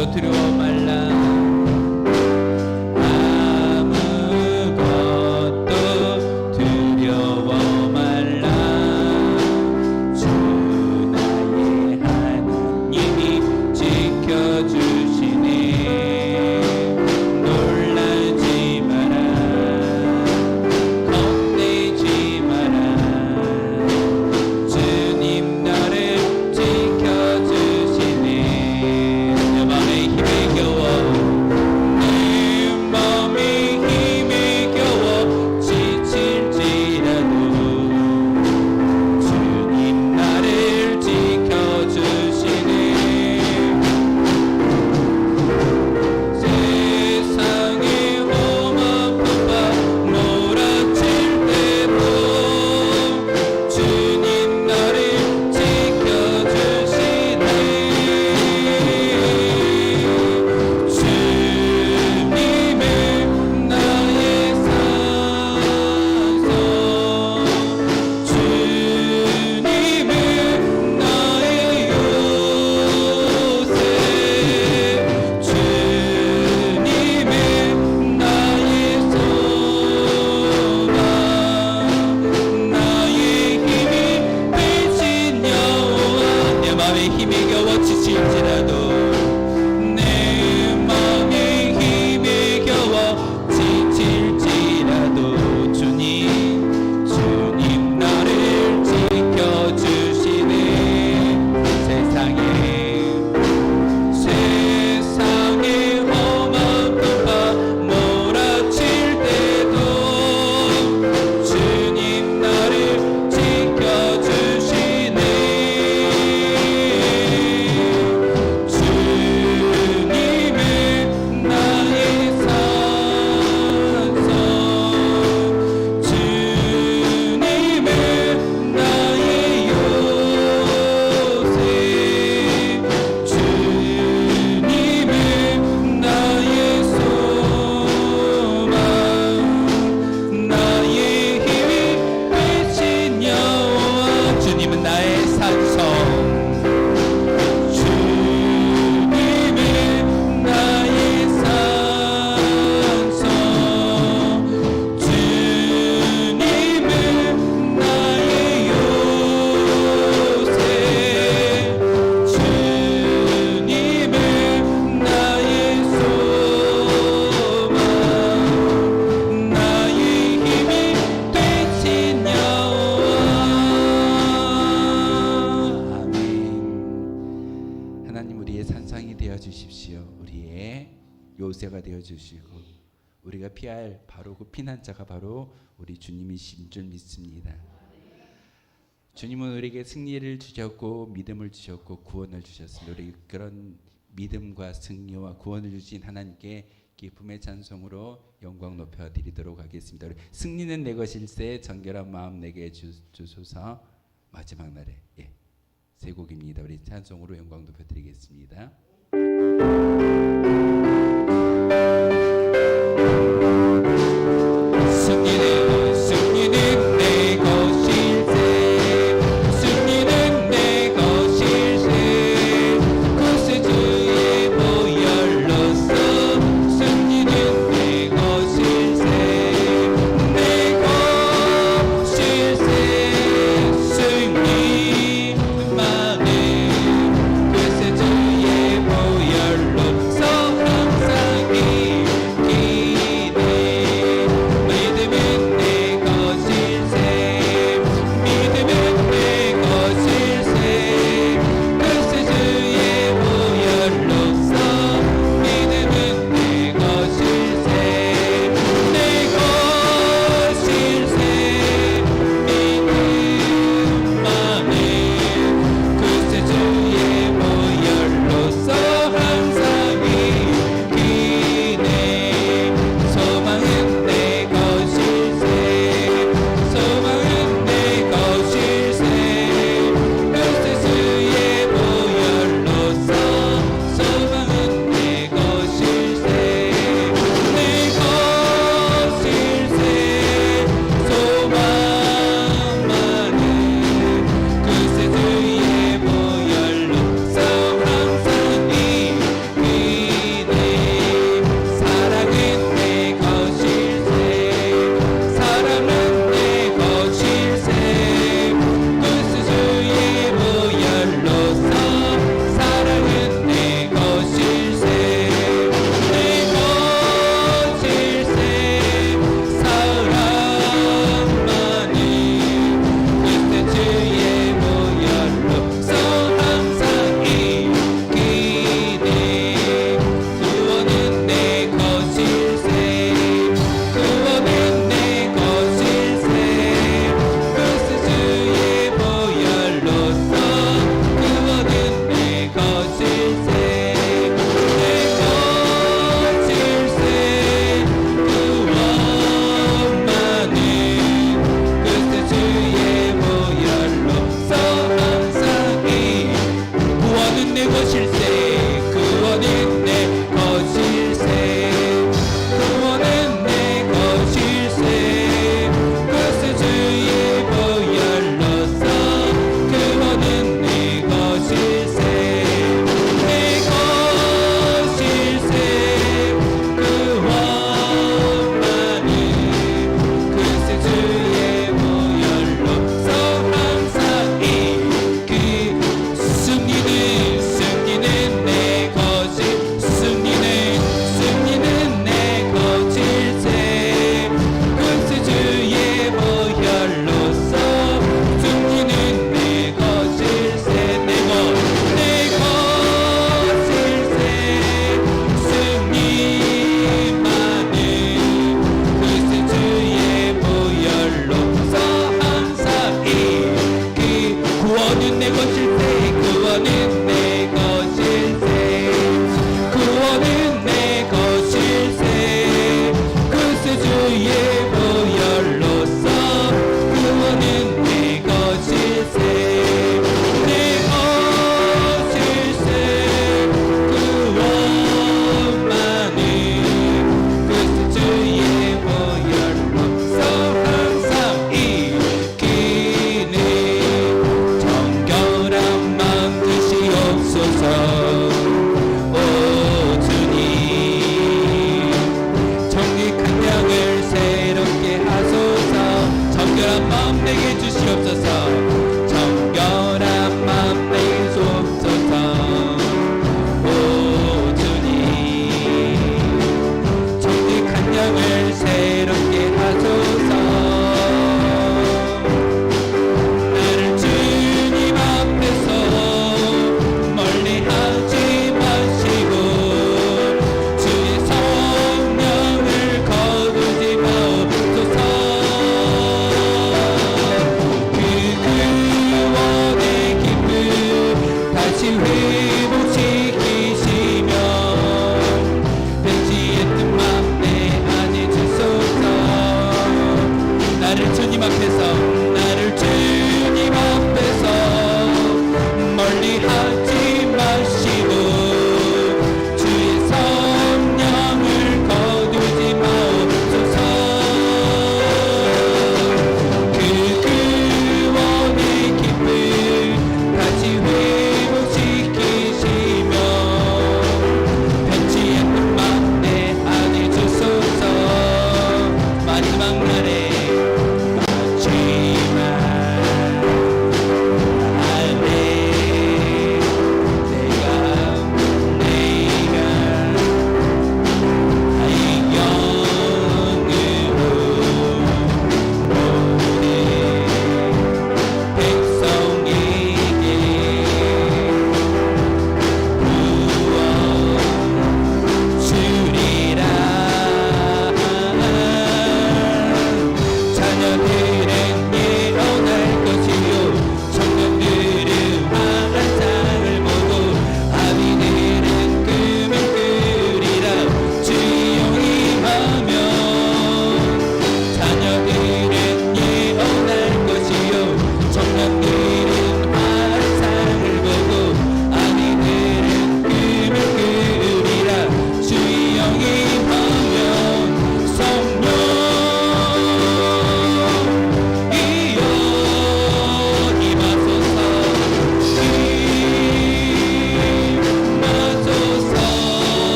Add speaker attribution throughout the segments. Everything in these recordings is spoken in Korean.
Speaker 1: 아무것도 두려워 말라. 아무것도 두려워 말라. 주 나의 하나님이 지켜주시네. 놀라지 마라. 겁내지 마라. 주님 나를 지켜주시네. 내 맘에 힘에 겨워, 내 맘에 힘에 겨워 지칠지라도 주님 나를 지켜주시네. 세상의 험한 풍파 몰아칠 때도 주님 나를 지켜주시네. 주님은 나의 산성, 주님은 나의 요새, 주님은 나의 소망, 나의 힘이 되신 여호와. 내 맘에 힘이 겨워 지칠지라도, 내 맘에 힘이 겨워 지칠지라도 주님 나를 지켜주시네. 세상의 험한 풍파 몰아칠 때도 주님 나를 지켜주시네. 주님은 나의 산성, 주님은 나의 요새, 주님은 나의 소망, 나의 힘이 되신 여호와. 주님은 나의 산성, 주님은 나의 산성, 주님은 나의 요새, 주님은 나의 소망, 나의 힘이 되신 여호와. 아멘. 하나님, 우리의 산상이 되어 주십시오. 우리의 요새가 되어 주시고, 우리가 피할 바로 그 피난자가 바로 우리 주님이신 줄 믿습니다. 주님은 우리에게 승리를 주셨고 믿음을 주셨고 구원을 주셨습니다. 우리 그런 믿음과 승리와 구원을 주신 하나님께 기쁨의 찬송으로 영광 높여 드리도록 하겠습니다. 우리 승리는 내 것일세 정결한 마음 내게 주소서. 마지막 날에 세 곡입니다. 우리 찬송으로 영광 높여 드리겠습니다. 승리는 내 것일세, 승리는 내 것일세, 구세주의 보혈로서 승리는 내 것일세, 내 것일세. 승리만은 구세주의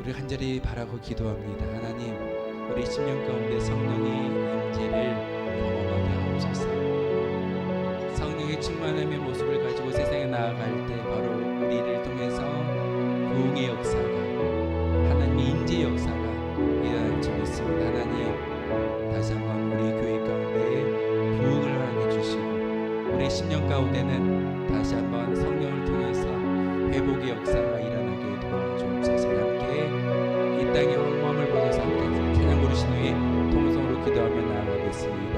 Speaker 1: 우리 간절히 바라고 기도합니다. 하나님, 우리 10년 가운데 성령의 임재를 경험하게 하옵소서. 성령의 충만함의 모습을 가지고 세상에 나아갈 때 바로 우리를 통해서 부흥의 역사가, 하나님의 임재 역사가 일어날 줄 믿습니다. 하나님, 다시 한번 우리 교회 가운데 부흥을 하게 주시고, 우리 10년 가운데는 다시 한번 성령을 통해서 회복의 역사가 일어나게 도와주옵소서. 함께 이 땅의 황무함을 보셔서 함께 찬양 부르신 후에 통성으로 기도하며 나아가겠습니다.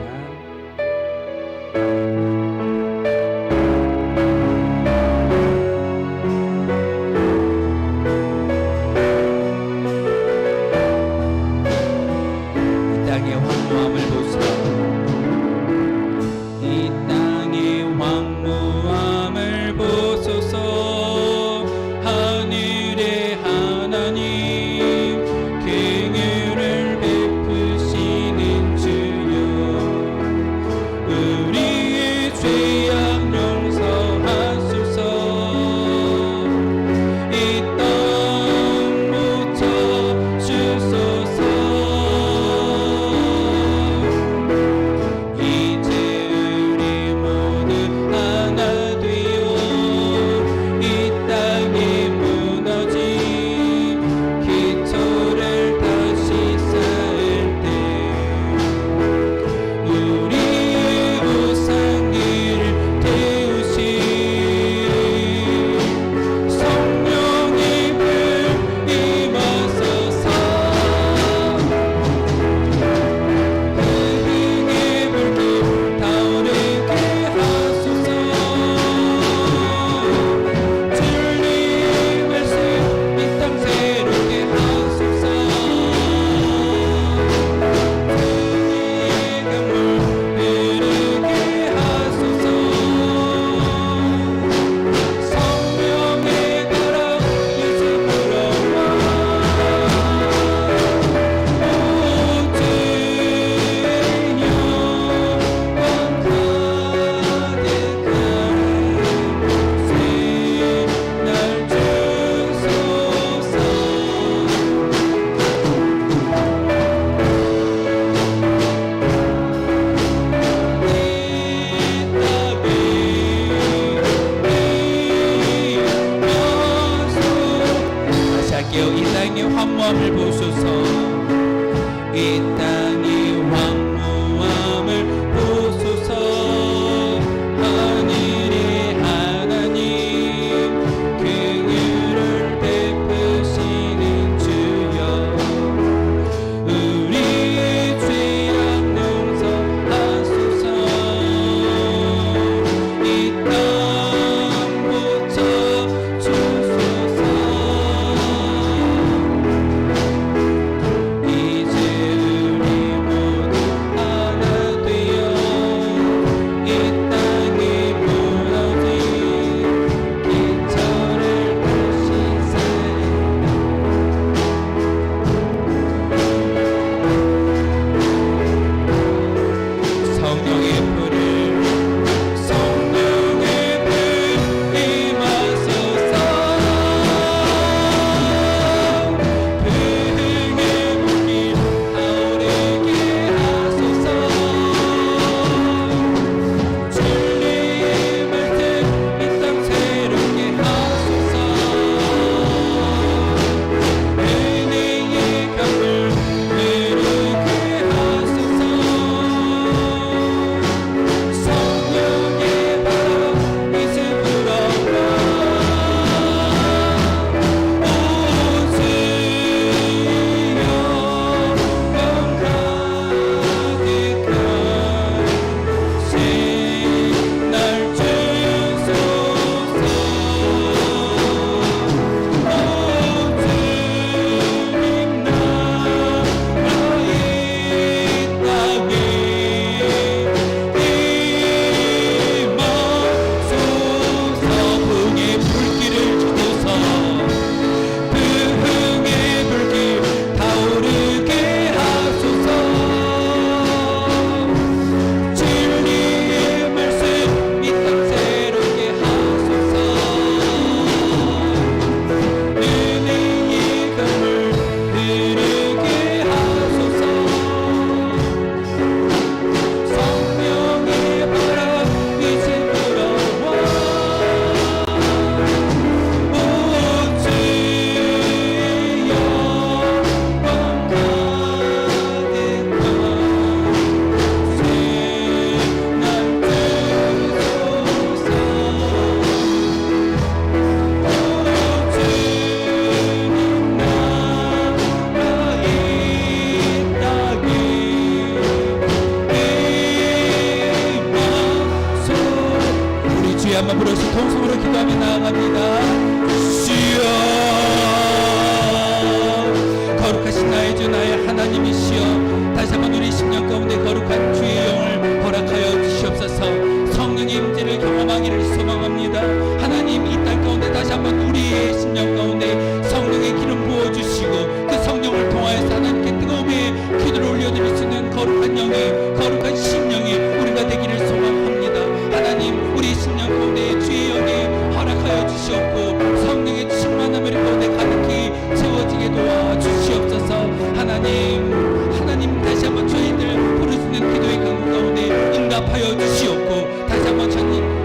Speaker 2: 하나님이시여 다시 한번 우리 심령 가운데 거룩한 주의 영을 허락하여 주시옵소서. 성령의 임재를 경험하기를 소망합니다. 하나님 이 땅 가운데 다시 한번 우리의 심령 가운데 성령의 기름 부어주시고 그 성령을 통하여서 하나님께 뜨거움의 기도를 올려드릴 수 있는 거룩한 영이 거룩한 심령이 우리가 되기를 소망합니다. 하나님 우리 심령 가운데 주의 영이 허락하여 주시옵고 성령의 충만함을 가운데 가득히 채워지게 도와주시옵소서. 하나님 다시 한번 저희들 부르짖는 기도의 강구 가운데 응답하여 주시옵고 다시 한번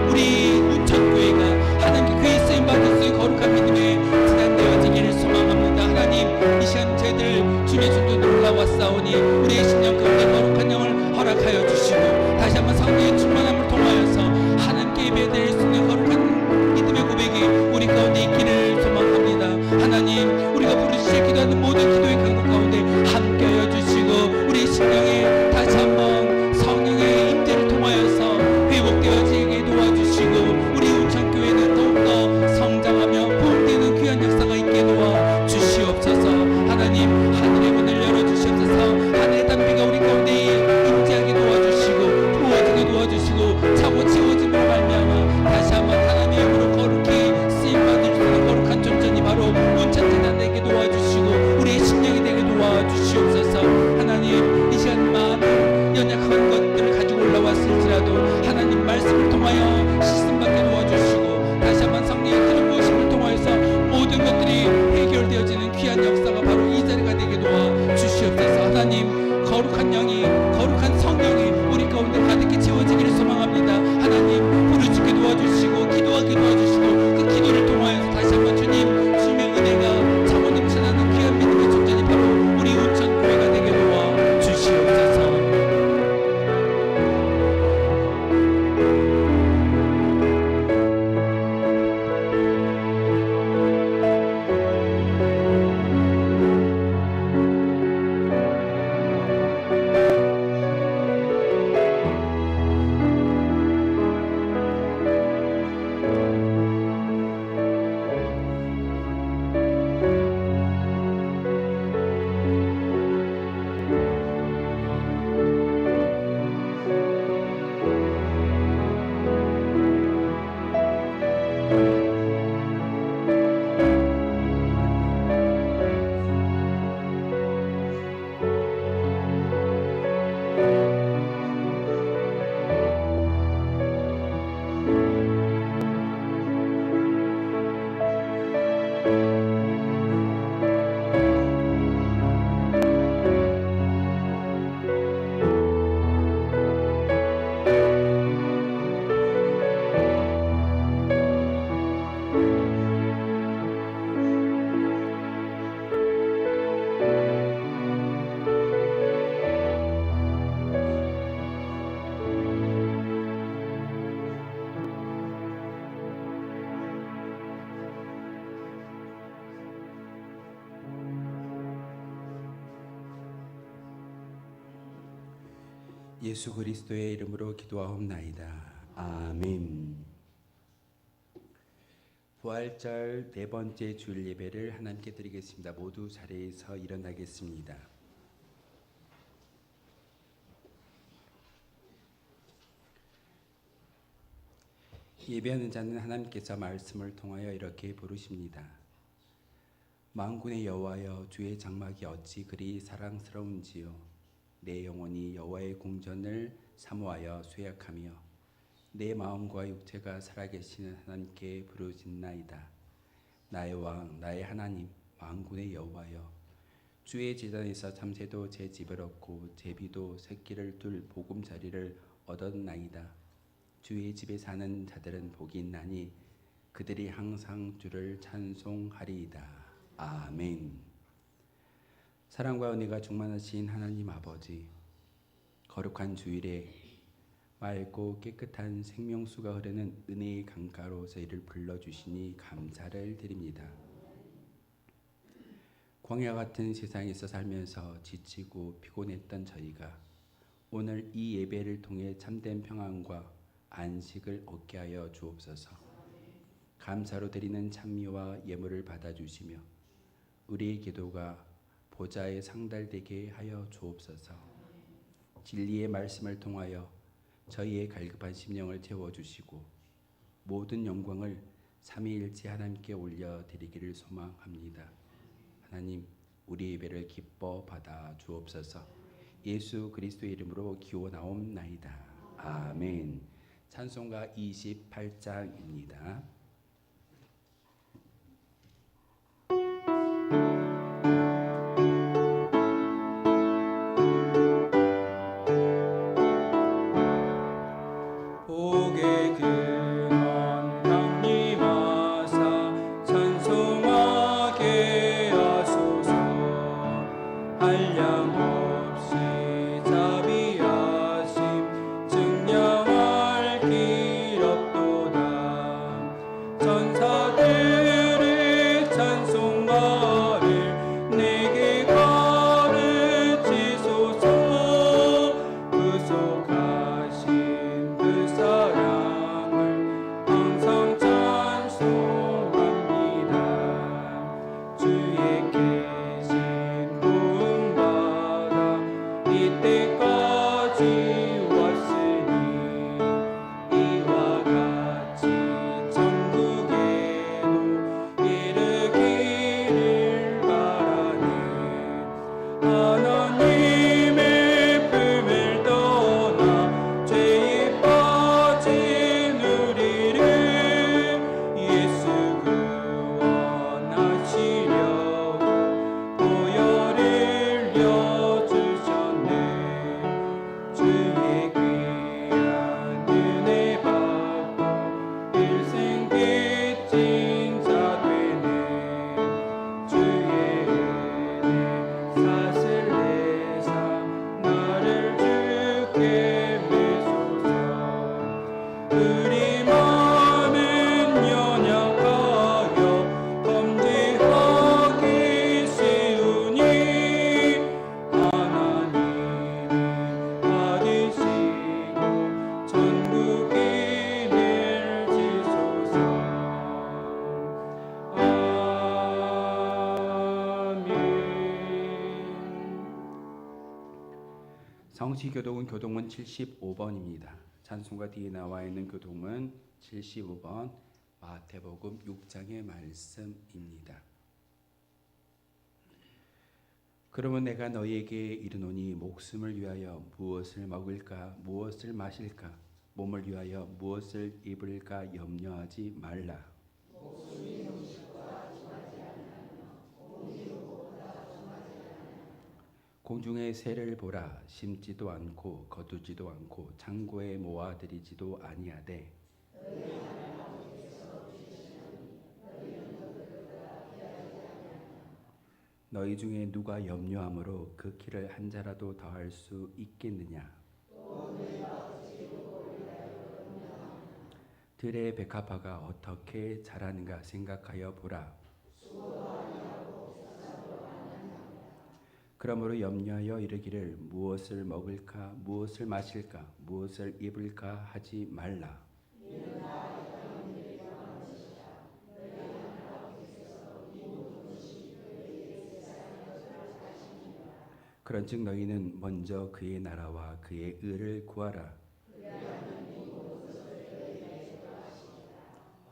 Speaker 2: 우리 운천교회가 하나님께 그의 쓰임받을 수 있는 거룩한 믿음에 지단되어지기를 소망합니다. 하나님 이 시간 저희들 주님의 손도 올라왔사오니 우리의 심령 가운데 거룩한 영을 허락하여 주시고 다시 한번 성령의 충만함을 통하여서 하나님께 예배드릴 수 있는 거룩한 믿음의 고백이 우리 가운데 있기를 소망합니다. 하나님 우리가 부르시려 기도하는 모든 기도의 강구 가운데 함께하여 주시고 우리 심령에 다시 한번 성령의 임재를 통하여서 회복되어지게 도와주시고 우리 운천교회는 더욱더 성장하며 보험되는 귀한 역사가 있게 도와주시옵소서. 하나님 하늘의 문을 열어주시옵소서. 하늘의 담비가 우리 가운데 임재하게 도와주시고 부어지게 도와주시고 차고 채워짐으로 말미암아 다시 한번 하나님의 이름으로 거룩히 쓰임받을 수 있는 거룩한 존재니 바로 운천재단 되게 도와주시고 우리의 심령이 되게 도와주시옵소서. 하나님 이 시간 많은 연약한 것들을 가지고 올라왔을지라도 하나님 말씀을 통하여 씻음받게 도와주시고 다시 한번 성령의 기름 부으심을 통하여서 모든 것들이 해결되어지는 귀한 역사가 바로 이 자리가 되게 도와주시옵소서. 하나님 거룩한 영이 거룩한 성령이 우리 가운데 가득히 채워지기를 소망합니다. 하나님 부르짖게 도와주시고 기도하게 도와주시고 그 기도를 통하여서 다시 한번 주님의 은혜가 차고 넘쳐나는 귀한 믿음의 존재니 바로 우리 운천교회가 되게 도와주시옵소서.
Speaker 1: 예수 그리스도의 이름으로 기도하옵나이다. 아멘. 부활절 네 번째 주일 예배를 하나님께 드리겠습니다. 모두 자리에서 일어나겠습니다. 예배하는 자는 하나님께서 말씀을 통하여 이렇게 부르십니다. 만군의 여호와여, 주의 장막이 어찌 그리 사랑스러운지요. 내 영혼이 여호와의 궁전을 사모하여 쇠약하며 내 마음과 육체가 살아계시는 하나님께 부르짖나이다. 나의 왕, 나의 하나님, 만군의 여호와여, 주의 제단에서 참새도 제 집을 얻고 제비도 새끼를 둘 보금자리를 얻었나이다. 주의 집에 사는 자들은 복이 있나니 그들이 항상 주를 찬송하리이다. 아멘. 사랑과 은혜가 충만하신 하나님 아버지, 거룩한 주일에 맑고 깨끗한 생명수가 흐르는 은혜의 강가로 저희를 불러주시니 감사를 드립니다. 광야 같은 세상에서 살면서 지치고 피곤했던 저희가 오늘 이 예배를 통해 참된 평안과 안식을 얻게 하여 주옵소서. 감사로 드리는 찬미와 예물을 받아주시며 우리의 기도가 보좌에 상달되게 하여 주옵소서. 진리의 말씀을 통하여 저희의 갈급한 심령을 채워주시고 모든 영광을 삼위일체 하나님께 올려드리기를 소망합니다. 하나님, 우리 예배를 기뻐 받아 주옵소서. 예수 그리스도의 이름으로 기원하옵나이다. 아멘. 찬송가 28장입니다.
Speaker 2: 복의 근원 강림하사 찬송하게 하소서. 한량없이 자비하심 증량할 길 없도다. 천사들의 찬송가를 내게 가르치소서. 구속하신 그 사랑을 항상 찬송합니다. 주의 계신 구원받아 이때까지 왔으니 이와 같이 천국에도 이르기를 바라네. 하나님의 품을 떠나 죄에 빠진 우리를 예수 구원하시려고 보혈을 흘려주셨네. 주의 귀한 은혜 받고 일생 빚진 자 되네. 주의 은혜 사슬 내사 나를 주께 매소서. 우리 마음은 연약하여 범죄하기 쉬우니 하나님이 받으시고 천국이 낼지소서. 아멘.
Speaker 1: 성시교독은 교동은 75번입니다. 찬송가 뒤에 나와 있는 교동은 75번 마태복음 6장의 말씀입니다. 그러면 내가 너희에게 이르노니 목숨을 위하여 무엇을 먹을까 무엇을 마실까 몸을 위하여 무엇을 입을까 염려하지 말라. 공중의 새를 보라. 심지도 않고 거두지도 않고 창고에 모아들이지도 아니하되 너희 중에 누가 염려함으로 그 키를 한 자라도 더할 수 있겠느냐. 들의 백합화가 어떻게 자라는가 생각하여 보라. 그러므로 염려하여 이르기를 무엇을 먹을까 무엇을 마실까 무엇을 입을까 하지 말라. 그런즉 너희는 먼저 그의 나라와 그의 의를 구하라.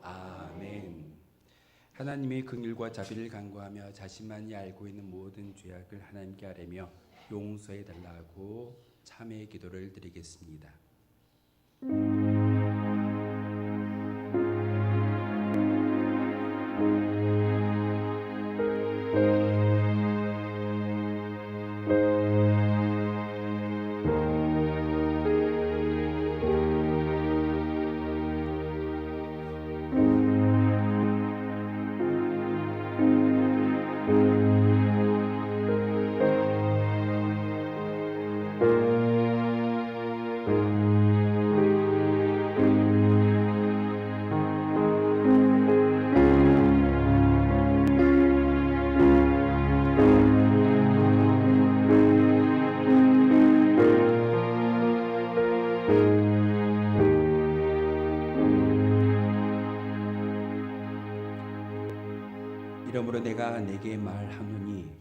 Speaker 1: 아멘. 하나님의 긍휼과 자비를 간구하며 자신만이 알고 있는 모든 죄악을 하나님께 아뢰며 용서해 달라고 참회의 기도를 드리겠습니다. 이러므로 내가 내게 말하노니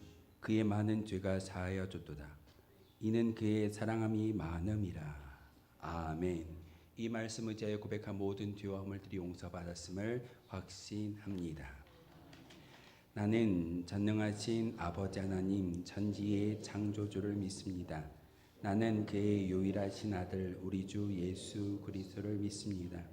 Speaker 1: 그의 많은 죄가 사하여 줬도다. 이는 그의 사랑함이 많음이라. 아멘. 이 말씀을 제하여 고백한 모든 죄와 허물들이 용서받았음을 확신합니다. 나는 전능하신 아버지 하나님 천지의 창조주를 믿습니다. 나는 그의 유일하신 아들 우리 주 예수 그리스도를 믿습니다.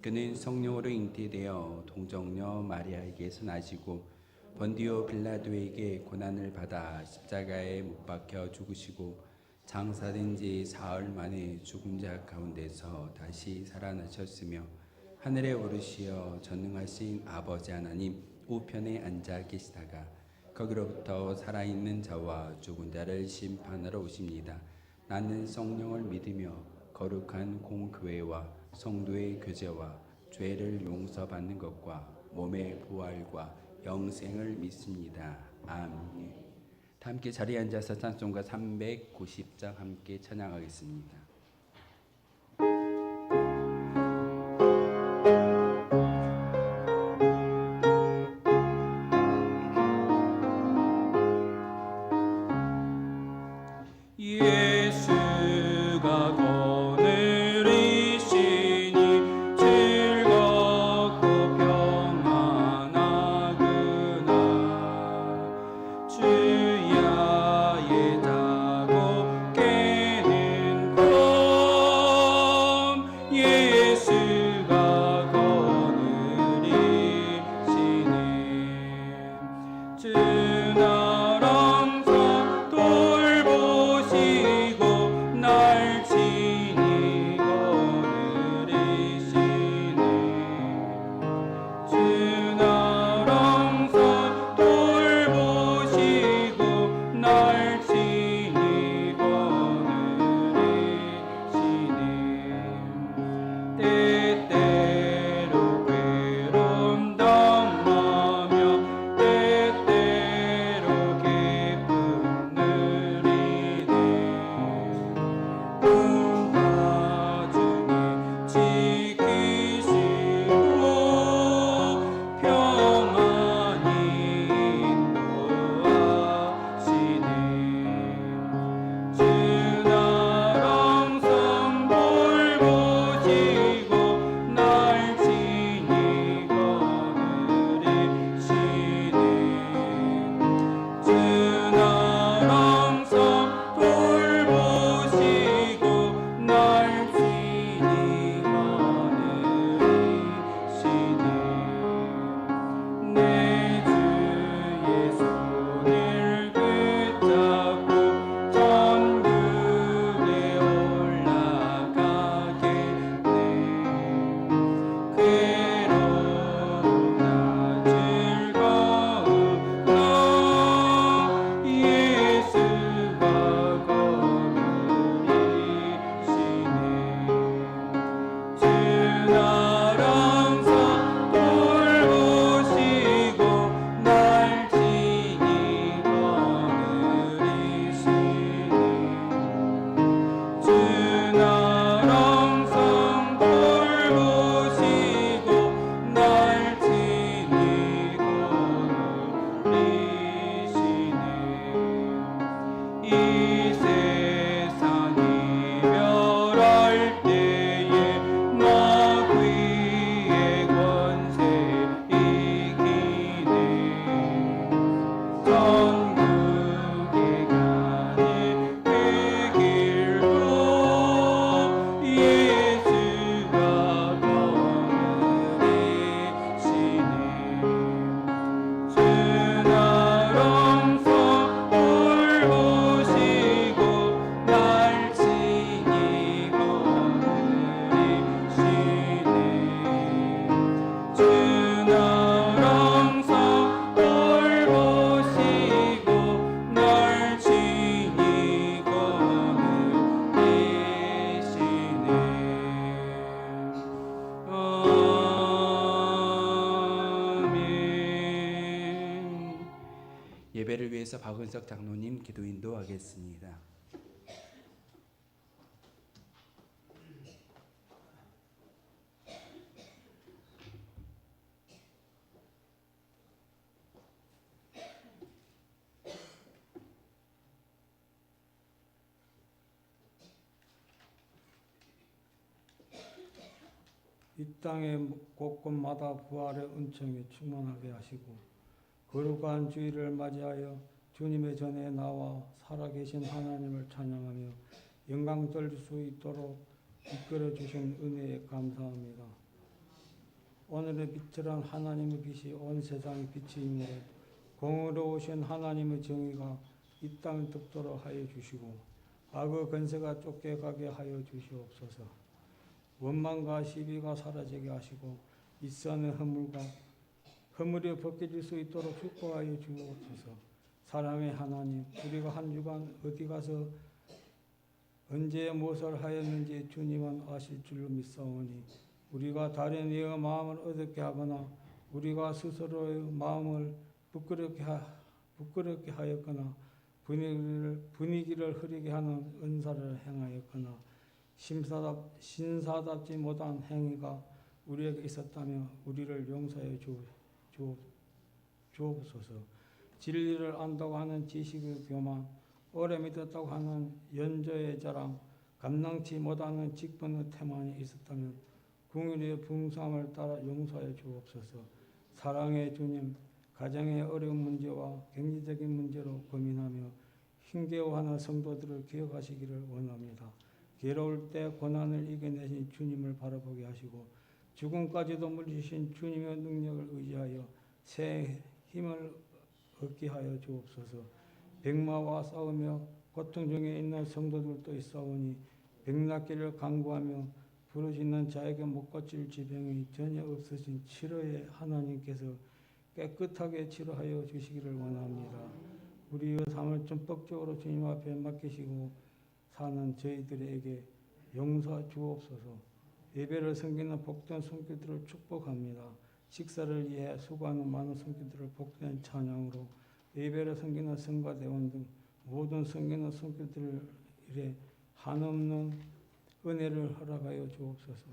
Speaker 1: 그는 성령으로 잉태되어 동정녀 마리아에게서 나시고 본디오 빌라도에게 고난을 받아 십자가에 못 박혀 죽으시고 장사된 지 사흘 만에 죽은 자 가운데서 다시 살아나셨으며 하늘에 오르시어 전능하신 아버지 하나님 우편에 앉아 계시다가 거기로부터 살아있는 자와 죽은 자를 심판하러 오십니다. 나는 성령을 믿으며 거룩한 공교회와 성도의 교제와 죄를 용서받는 것과 몸의 부활과 영생을 믿습니다. 아멘. 다 함께 자리에 앉아서 찬송가 390장 함께 찬양하겠습니다.
Speaker 2: 예수가 거느리시니 즐겁고 평안하구나. 주야의 자고 깨는 꿈 예수가 거느리시네. 주 나랑서 돌보시고 날 친히 거느리시네. 주 나랑서 돌보시고 날 친히 거느리시네. 때때로 괴로움 당하며 때때로 기쁨 누리네. 꿈가중에 지키시고 평안히 인도하시네. 주 나랑선 돌보시고 날 친히 거느리시네. 주 나랑선 돌보시고 날 친히 거느리시네. 내 주의 손을 붙잡고 천국에 올라가겠네. 괴로우나 즐거우나 예수가 거느리시네. 주 나랑서 돌보시고 날 친히 거느리시네. 주 나랑서 돌보시고 날 친히 거느리시네. 이 세상 이별할 때에 마귀의 권세 이기네. 천국에 가는 그 길도 예수가 거느리시네. 주 나랑서 돌보시고 날 친히 거느리시네. 주 나랑서 돌보시고 날 친히 거느리시네. 아멘.
Speaker 1: 예배를 위해서 박은석 장로님 기도 인도하겠습니다.
Speaker 3: 이 땅의 곳곳마다 부활의 은총이 충만하게 하시고 거룩한 주일을 맞이하여 주님의 전에 나와 살아계신 하나님을 찬양하며 영광 돌릴 수 있도록 이끌어 주신 은혜에 감사합니다. 오늘의 빛이란 하나님의 빛이 온 세상의 빛이므로 공의로우신 하나님의 정의가 이 땅을 덮도록 하여 주시고 악의 권세가 쫓겨가게 하여 주시옵소서. 원망과 시비가 사라지게 하시고 이산의 허물이 벗겨질 수 있도록 축복하여 주옵소서. 사랑의 하나님, 우리가 한 주간 어디 가서 언제 무엇을 하였는지 주님은 아실 줄로 믿사오니 우리가 다른 이의 마음을 어둡게 하거나 우리가 스스로의 마음을 부끄럽게 하였거나 분위기를 흐리게 하는 은사를 행하였거나 신사답지 못한 행위가 우리에게 있었다며 우리를 용서해 주옵소서. 진리를 안다고 하는 지식의 교만, 오래 믿었다고 하는 연조의 자랑, 감당치 못하는 직분의 태만이 있었다면 궁율의 풍성함을 따라 용서해 주옵소서. 사랑의 주님, 가정의 어려운 문제와 경제적인 문제로 고민하며 힘겨워하는 성도들을 기억하시기를 원합니다. 괴로울 때 고난을 이겨내신 주님을 바라보게 하시고 죽음까지도 물리신 주님의 능력을 의지하여 새 힘을 얻게 하여 주옵소서. 백마와 싸우며 고통 중에 있는 성도들도 있사오니 백낫기를 간구하며 부르짖는 자에게 못 고칠 질병이 전혀 없으신 치료의 하나님께서 깨끗하게 치료하여 주시기를 원합니다. 우리의 삶을 전폭적으로 주님 앞에 맡기시고 사는 저희들에게 용서 주옵소서. 예배를 섬기는 복된 손길들을 축복합니다. 식사를 위해 수고하는 많은 손길들을 복된 찬양으로 예배를 섬기는 성가대원 등 모든 섬기는 손길들에 한없는 은혜를 허락하여 주옵소서.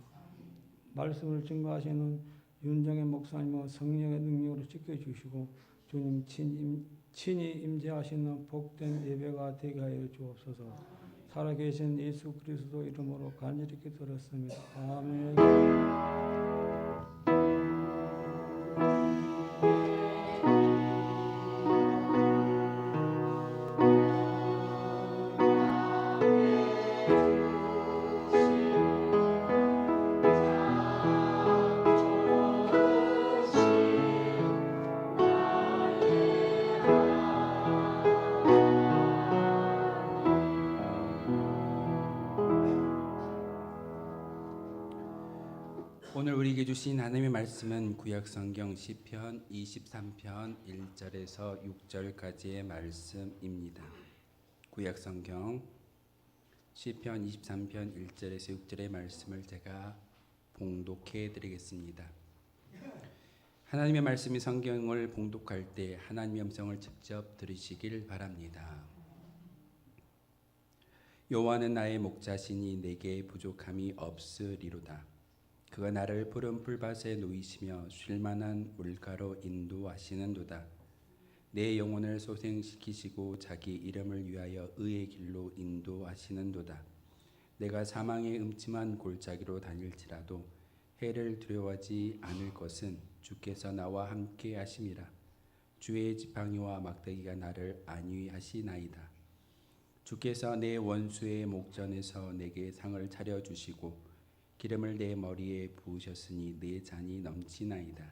Speaker 3: 말씀을 증거하시는 윤정의 목사님과 성령의 능력으로 지켜주시고 주님 친히 임재하시는 복된 예배가 되게 하여 주옵소서. 살아계신 예수 그리스도 이름으로 간절히 기도했습니다. 아멘.
Speaker 1: 오늘 우리에게 주신 하나님의 말씀은 구약성경 시편 23편 1절에서 6절까지의 말씀입니다. 구약성경 시편 23편 1절에서 6절의 말씀을 제가 봉독해 드리겠습니다. 하나님의 말씀이 성경을 봉독할 때 하나님의 음성을 직접 들으시길 바랍니다. 여호와는 나의 목자시니 내게 부족함이 없으리로다. 그가 나를 푸른 풀밭에 누이시며 쉴만한 물가로 인도하시는도다. 내 영혼을 소생시키시고 자기 이름을 위하여 의의 길로 인도하시는도다. 내가 사망의 음침한 골짜기로 다닐지라도 해를 두려워하지 않을 것은 주께서 나와 함께 하심이라. 주의 지팡이와 막대기가 나를 안위하시나이다. 주께서 내 원수의 목전에서 내게 상을 차려주시고 기름을 내 머리에 부으셨으니 내 잔이 넘치나이다.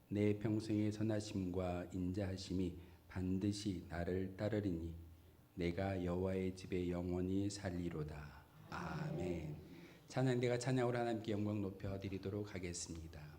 Speaker 1: 내 평생의 선하심과 인자하심이 반드시 나를 따르리니 내가 여호와의 집에 영원히 살리로다. 아멘. 찬양대가 찬양으로 하나님께 영광 높여 드리도록 하겠습니다.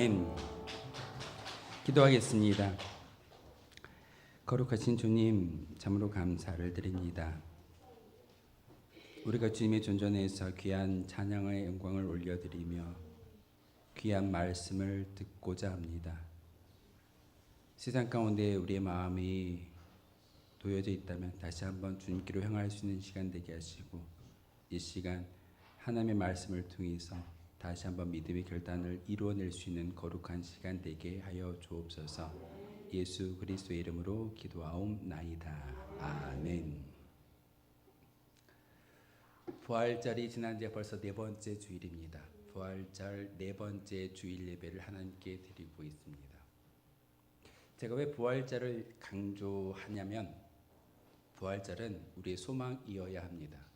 Speaker 1: 아멘. 기도하겠습니다. 거룩하신 주님, 참으로 감사를 드립니다. 우리가 주님의 존전에서 귀한 찬양의 영광을 올려드리며 귀한 말씀을 듣고자 합니다. 세상 가운데 우리의 마음이 놓여져 있다면 다시 한번 주님께로 향할 수 있는 시간 되게 하시고, 이 시간 하나님의 말씀을 통해서 다시 한번 믿음의 결단을 이루어낼 수 있는 거룩한 시간 되게 하여 주옵소서. 예수 그리스도의 이름으로 기도하옵나이다. 아멘. 부활절이 지난 지 벌써 네 번째 주일입니다. 부활절 네 번째 주일 예배를 하나님께 드리고 있습니다. 제가 왜 부활절을 강조하냐면, 부활절은 우리의 소망이어야 합니다.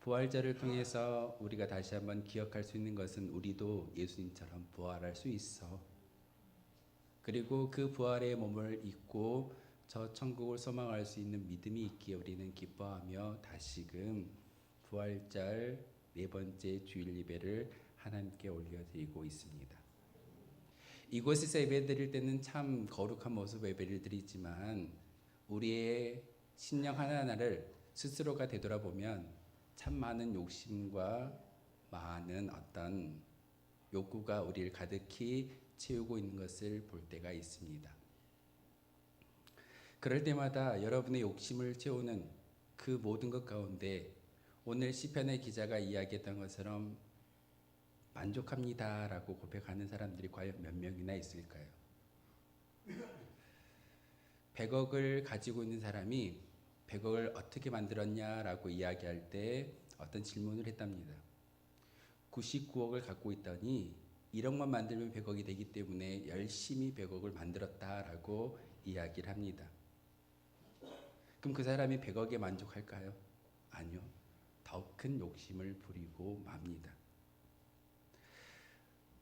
Speaker 1: 부활절을 통해서 우리가 다시 한번 기억할 수 있는 것은 우리도 예수님처럼 부활할 수 있어. 그리고 그 부활의 몸을 입고 저 천국을 소망할 수 있는 믿음이 있기에 우리는 기뻐하며 다시금 부활절 네 번째 주일 예배를 하나님께 올려드리고 있습니다. 이곳에서 예배드릴 때는 참 거룩한 모습 예배를 드리지만 우리의 심령 하나하나를 스스로가 되돌아보면 참 많은 욕심과 많은 어떤 욕구가 우리를 가득히 채우고 있는 것을 볼 때가 있습니다. 그럴 때마다 여러분의 욕심을 채우는 그 모든 것 가운데 오늘 시편의 기자가 이야기했던 것처럼 만족합니다라고 고백하는 사람들이 과연 몇 명이나 있을까요? 100억을 가지고 있는 사람이 100억을 어떻게 만들었냐라고 이야기할 때 어떤 질문을 했답니다. 99억을 갖고 있더니 1억만 만들면 100억이 되기 때문에 열심히 100억을 만들었다라고 이야기를 합니다. 그럼 그 사람이 100억에 만족할까요? 아니요. 더 큰 욕심을 부리고 맙니다.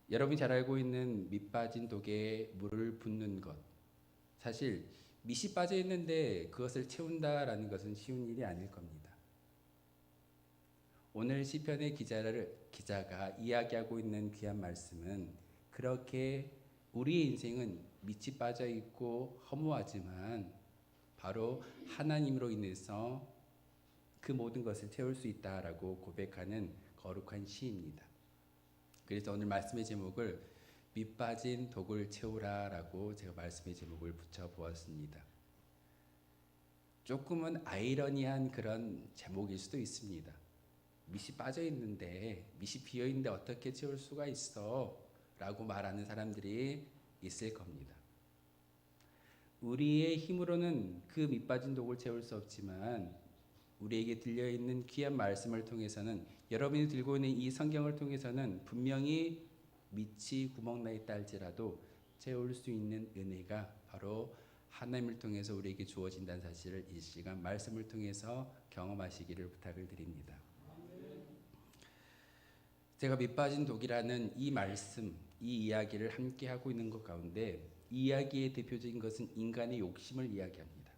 Speaker 1: 여러분이 잘 알고 있는 밑 빠진 독에 물을 붓는 것. 사실 밑이 빠져 있는데 그것을 채운다라는 것은 쉬운 일이 아닐 겁니다. 오늘 시편의 기자가 이야기하고 있는 귀한 말씀은 그렇게 우리의 인생은 밑이 빠져 있고 허무하지만 바로 하나님으로 인해서 그 모든 것을 채울 수 있다라고 고백하는 거룩한 시입니다. 그래서 오늘 말씀의 제목을 밑 빠진 독을 채우라라고 제가 말씀의 제목을 붙여보았습니다. 조금은 아이러니한 그런 제목일 수도 있습니다. 밑이 빠져 있는데, 밑이 비어 있는데 어떻게 채울 수가 있어? 라고 말하는 사람들이 있을 겁니다. 우리의 힘으로는 그 밑 빠진 독을 채울 수 없지만 우리에게 들려있는 귀한 말씀을 통해서는, 여러분이 들고 있는 이 성경을 통해서는 분명히 밑이 구멍나 있다 할지라도 채울 수 있는 은혜가 바로 하나님을 통해서 우리에게 주어진다는 사실을 이 시간 말씀을 통해서 경험하시기를 부탁을 드립니다. 제가 밑 빠진 독이라는 이 말씀, 이 이야기를 함께 하고 있는 것 가운데 이 이야기의 대표적인 것은 인간의 욕심을 이야기합니다.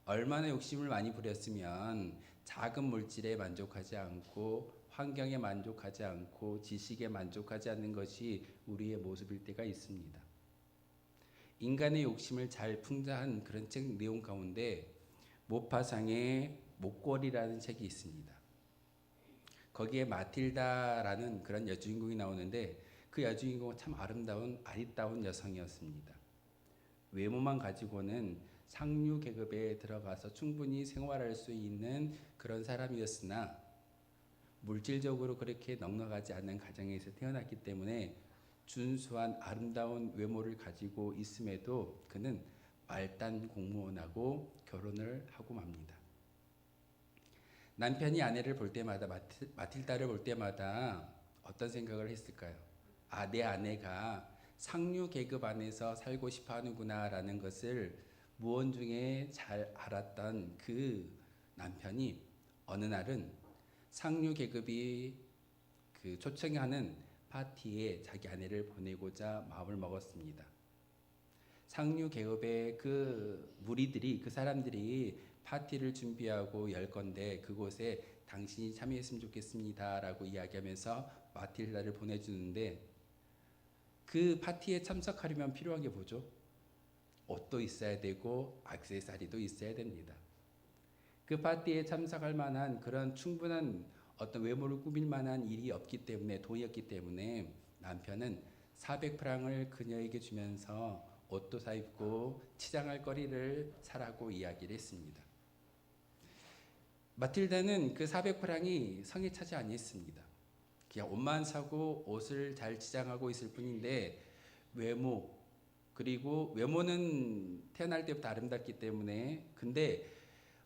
Speaker 1: 얼마나 욕심을 많이 부렸으면 작은 물질에 만족하지 않고 환경에 만족하지 않고 지식에 만족하지 않는 것이 우리의 모습일 때가 있습니다. 인간의 욕심을 잘 풍자한 그런 책 내용 가운데 모파상의 목걸이라는 책이 있습니다. 거기에 마틸다라는 그런 여주인공이 나오는데 그 여주인공은 참 아리따운 여성이었습니다. 외모만 가지고는 상류 계급에 들어가서 충분히 생활할 수 있는 그런 사람이었으나 물질적으로 그렇게 넉넉하지 않은 가정에서 태어났기 때문에 준수한 아름다운 외모를 가지고 있음에도 그는 말단 공무원하고 결혼을 하고 맙니다. 남편이 아내를 볼 때마다 마틸다를 볼 때마다 어떤 생각을 했을까요? 아, 내 아내가 상류 계급 안에서 살고 싶어 하는구나 라는 것을 무언중에 잘 알았던 그 남편이 어느 날은 상류 계급이 그 초청하는 파티에 자기 아내를 보내고자 마음을 먹었습니다. 상류 계급의 그 무리들이, 그 사람들이 파티를 준비하고 열 건데 그곳에 당신이 참여했으면 좋겠습니다 라고 이야기하면서 마틸다를 보내주는데 그 파티에 참석하려면 필요한 게 뭐죠? 옷도 있어야 되고 액세서리도 있어야 됩니다. 그 파티에 참석할 만한 그런 충분한 어떤 외모를 꾸밀 만한 일이 없기 때문에, 돈이 없기 때문에 남편은 400프랑을 그녀에게 주면서 옷도 사 입고 치장할 거리를 사라고 이야기를 했습니다. 마틸다는 그 400프랑이 성에 차지 아니했습니다. 그냥 옷만 사고 옷을 잘 치장하고 있을 뿐인데 외모, 그리고 외모는 태어날 때부터 아름답기 때문에, 근데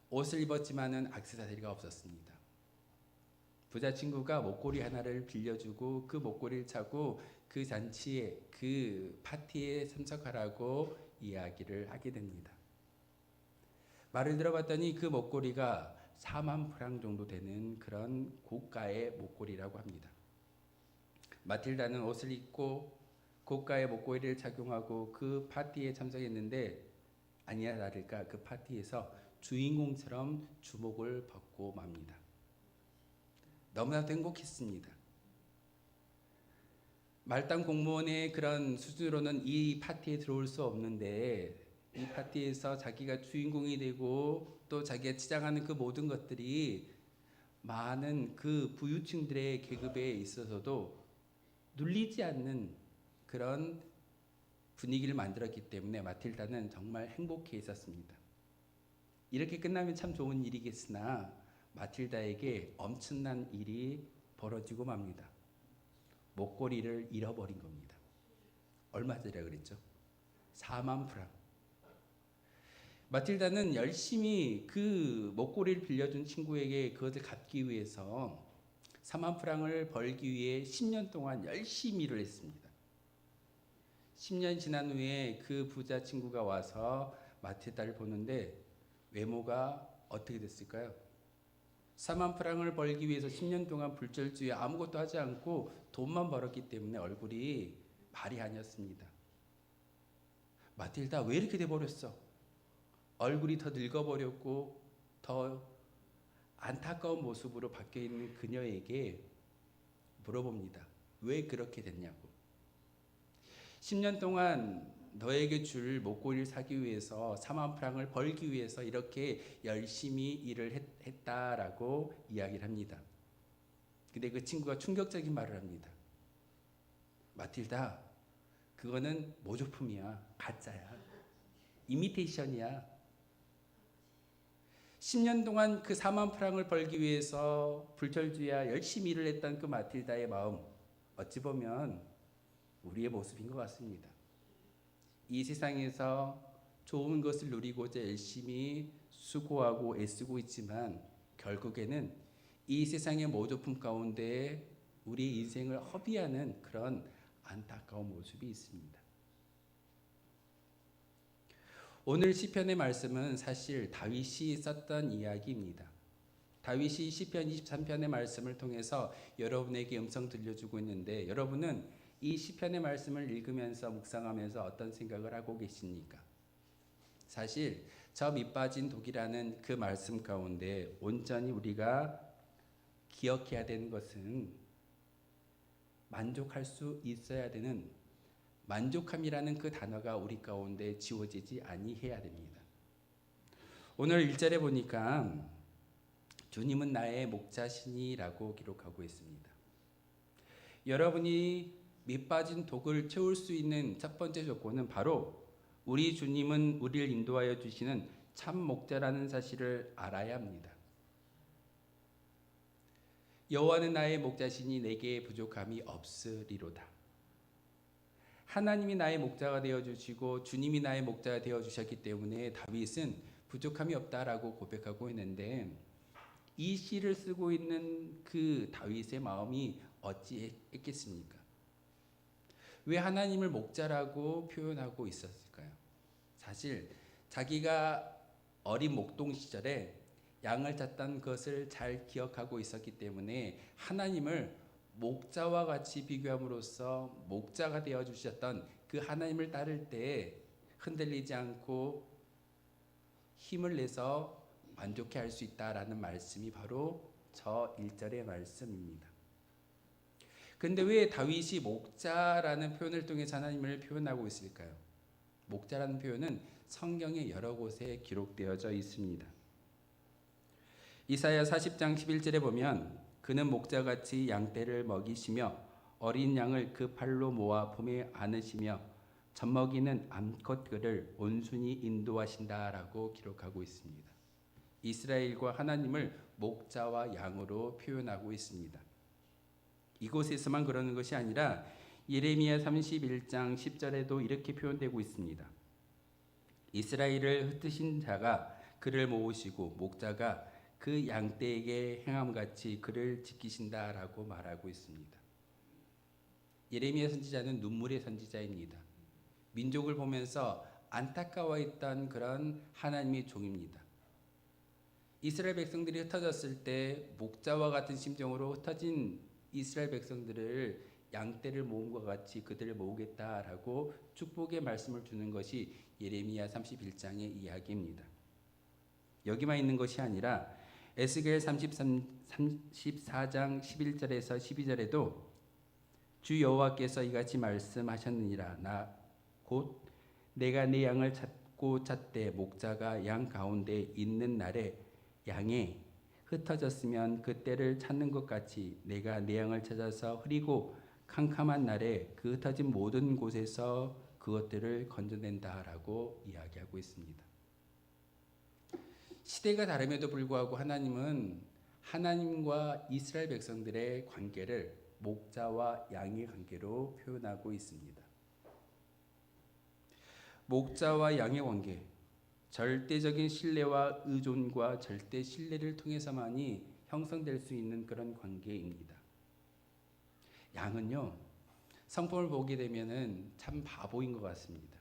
Speaker 1: 옷을 입었지만은 액세서리가 없었습니다. 부자 친구가 목걸이 하나를 빌려주고 그 목걸이를 차고 그 잔치에, 그 파티에 참석하라고 이야기를 하게 됩니다. 말을 들어봤더니 그 목걸이가 4만 프랑 정도 되는 그런 고가의 목걸이라고 합니다. 마틸다는 옷을 입고 고가의 목걸이를 착용하고 그 파티에 참석했는데 아니나 다를까 그 파티에서 주인공처럼 주목을 받고 맙니다. 너무나도 행복했습니다. 말단 공무원의 그런 수준으로는 이 파티에 들어올 수 없는데 이 파티에서 자기가 주인공이 되고 또 자기가 치장하는 그 모든 것들이 많은 그 부유층들의 계급에 있어서도 눌리지 않는 그런 분위기를 만들었기 때문에 마틸다는 정말 행복해 있었습니다. 이렇게 끝나면 참 좋은 일이겠으나 마틸다에게 엄청난 일이 벌어지고 맙니다. 목걸이를 잃어버린 겁니다. 얼마짜리라 그랬죠? 4만 프랑. 마틸다는 열심히 그 목걸이를 빌려준 친구에게 그것을 갚기 위해서 4만 프랑을 벌기 위해 10년 동안 열심히 일을 했습니다. 10년 지난 후에 그 부자 친구가 와서 마틸다를 보는데 외모가 어떻게 됐을까요? 4만 프랑을 벌기 위해서 10년 동안 불철주야 아무것도 하지 않고 돈만 벌었기 때문에 얼굴이 말이 아니었습니다. 마틸다 왜 이렇게 돼버렸어? 얼굴이 더 늙어버렸고 더 안타까운 모습으로 바뀌어있는 그녀에게 물어봅니다. 왜 그렇게 됐냐고. 10년 동안 너에게 줄 목걸이를 사기 위해서 4만 프랑을 벌기 위해서 이렇게 열심히 일을 했다라고 이야기를 합니다. 근데 그 친구가 충격적인 말을 합니다. 마틸다, 그거는 모조품이야. 가짜야. 이미테이션이야. 10년 동안 그 4만 프랑을 벌기 위해서 불철주야 열심히 일을 했던 그 마틸다의 마음, 어찌 보면 우리의 모습인 것 같습니다. 이 세상에서 좋은 것을 누리고자 열심히 수고하고 애쓰고 있지만 결국에는 이 세상의 모조품 가운데 우리의 인생을 허비하는 그런 안타까운 모습이 있습니다. 오늘 시편의 말씀은 사실 다윗이 썼던 이야기입니다. 다윗이 시편 23편의 말씀을 통해서 여러분에게 음성 들려주고 있는데 여러분은 이 시편의 말씀을 읽으면서 묵상하면서 어떤 생각을 하고 계십니까? 사실 저 밑빠진 독이라는 그 말씀 가운데 온전히 우리가 기억해야 되는 것은 만족할 수 있어야 되는 만족함이라는 그 단어가 우리 가운데 지워지지 아니해야 됩니다. 오늘 1절에 보니까 주님은 나의 목자시니라고 기록하고 있습니다. 여러분이 밑빠진 독을 채울 수 있는 첫 번째 조건은 바로 우리 주님은 우리를 인도하여 주시는 참 목자라는 사실을 알아야 합니다. 여호와는 나의 목자시니 내게 부족함이 없으리로다. 하나님이 나의 목자가 되어주시고 주님이 나의 목자가 되어주셨기 때문에 다윗은 부족함이 없다라고 고백하고 있는데 이 시를 쓰고 있는 그 다윗의 마음이 어찌했겠습니까? 왜 하나님을 목자라고 표현하고 있었을까요? 사실 자기가 어린 목동 시절에 양을 잤던 것을 잘 기억하고 있었기 때문에 하나님을 목자와 같이 비교함으로써 목자가 되어주셨던 그 하나님을 따를 때 흔들리지 않고 힘을 내서 만족해 할 수 있다라는 말씀이 바로 저 1절의 말씀입니다. 근데 왜 다윗이 목자라는 표현을 통해서 하나님을 표현하고 있을까요? 목자라는 표현은 성경의 여러 곳에 기록되어져 있습니다. 이사야 40장 11절에 보면 그는 목자같이 양떼를 먹이시며 어린 양을 그 팔로 모아 품에 안으시며 젖먹이는 암컷 그를 온순히 인도하신다라고 기록하고 있습니다. 이스라엘과 하나님을 목자와 양으로 표현하고 있습니다. 이곳에서만 그러는 것이 아니라 예레미야 31장 10절에도 이렇게 표현되고 있습니다. 이스라엘을 흩으신 자가 그를 모으시고 목자가 그 양떼에게 행함같이 그를 지키신다라고 말하고 있습니다. 예레미야 선지자는 눈물의 선지자입니다. 민족을 보면서 안타까워했던 그런 하나님의 종입니다. 이스라엘 백성들이 흩어졌을 때 목자와 같은 심정으로 흩어진 이스라엘 백성들을 양떼를 모음과 같이 그들을 모으겠다라고 축복의 말씀을 주는 것이 예레미야 31장의 이야기입니다. 여기만 있는 것이 아니라 에스겔 34장 11절에서 12절에도 주 여호와께서 이같이 말씀하셨느니라. 나 곧 내가 내 양을 찾고 찾되 목자가 양 가운데 있는 날에 양에 흩어졌으면 그때를 찾는 것 같이 내가 내 양을 찾아서 흐리고 캄캄한 날에 그 흩어진 모든 곳에서 그것들을 건져낸다라고 이야기하고 있습니다. 시대가 다름에도 불구하고 하나님은 하나님과 이스라엘 백성들의 관계를 목자와 양의 관계로 표현하고 있습니다. 목자와 양의 관계, 절대적인 신뢰와 의존과 절대 신뢰를 통해서만이 형성될 수 있는 그런 관계입니다. 양은요, 성품을 보게 되면은 참 바보인 것 같습니다.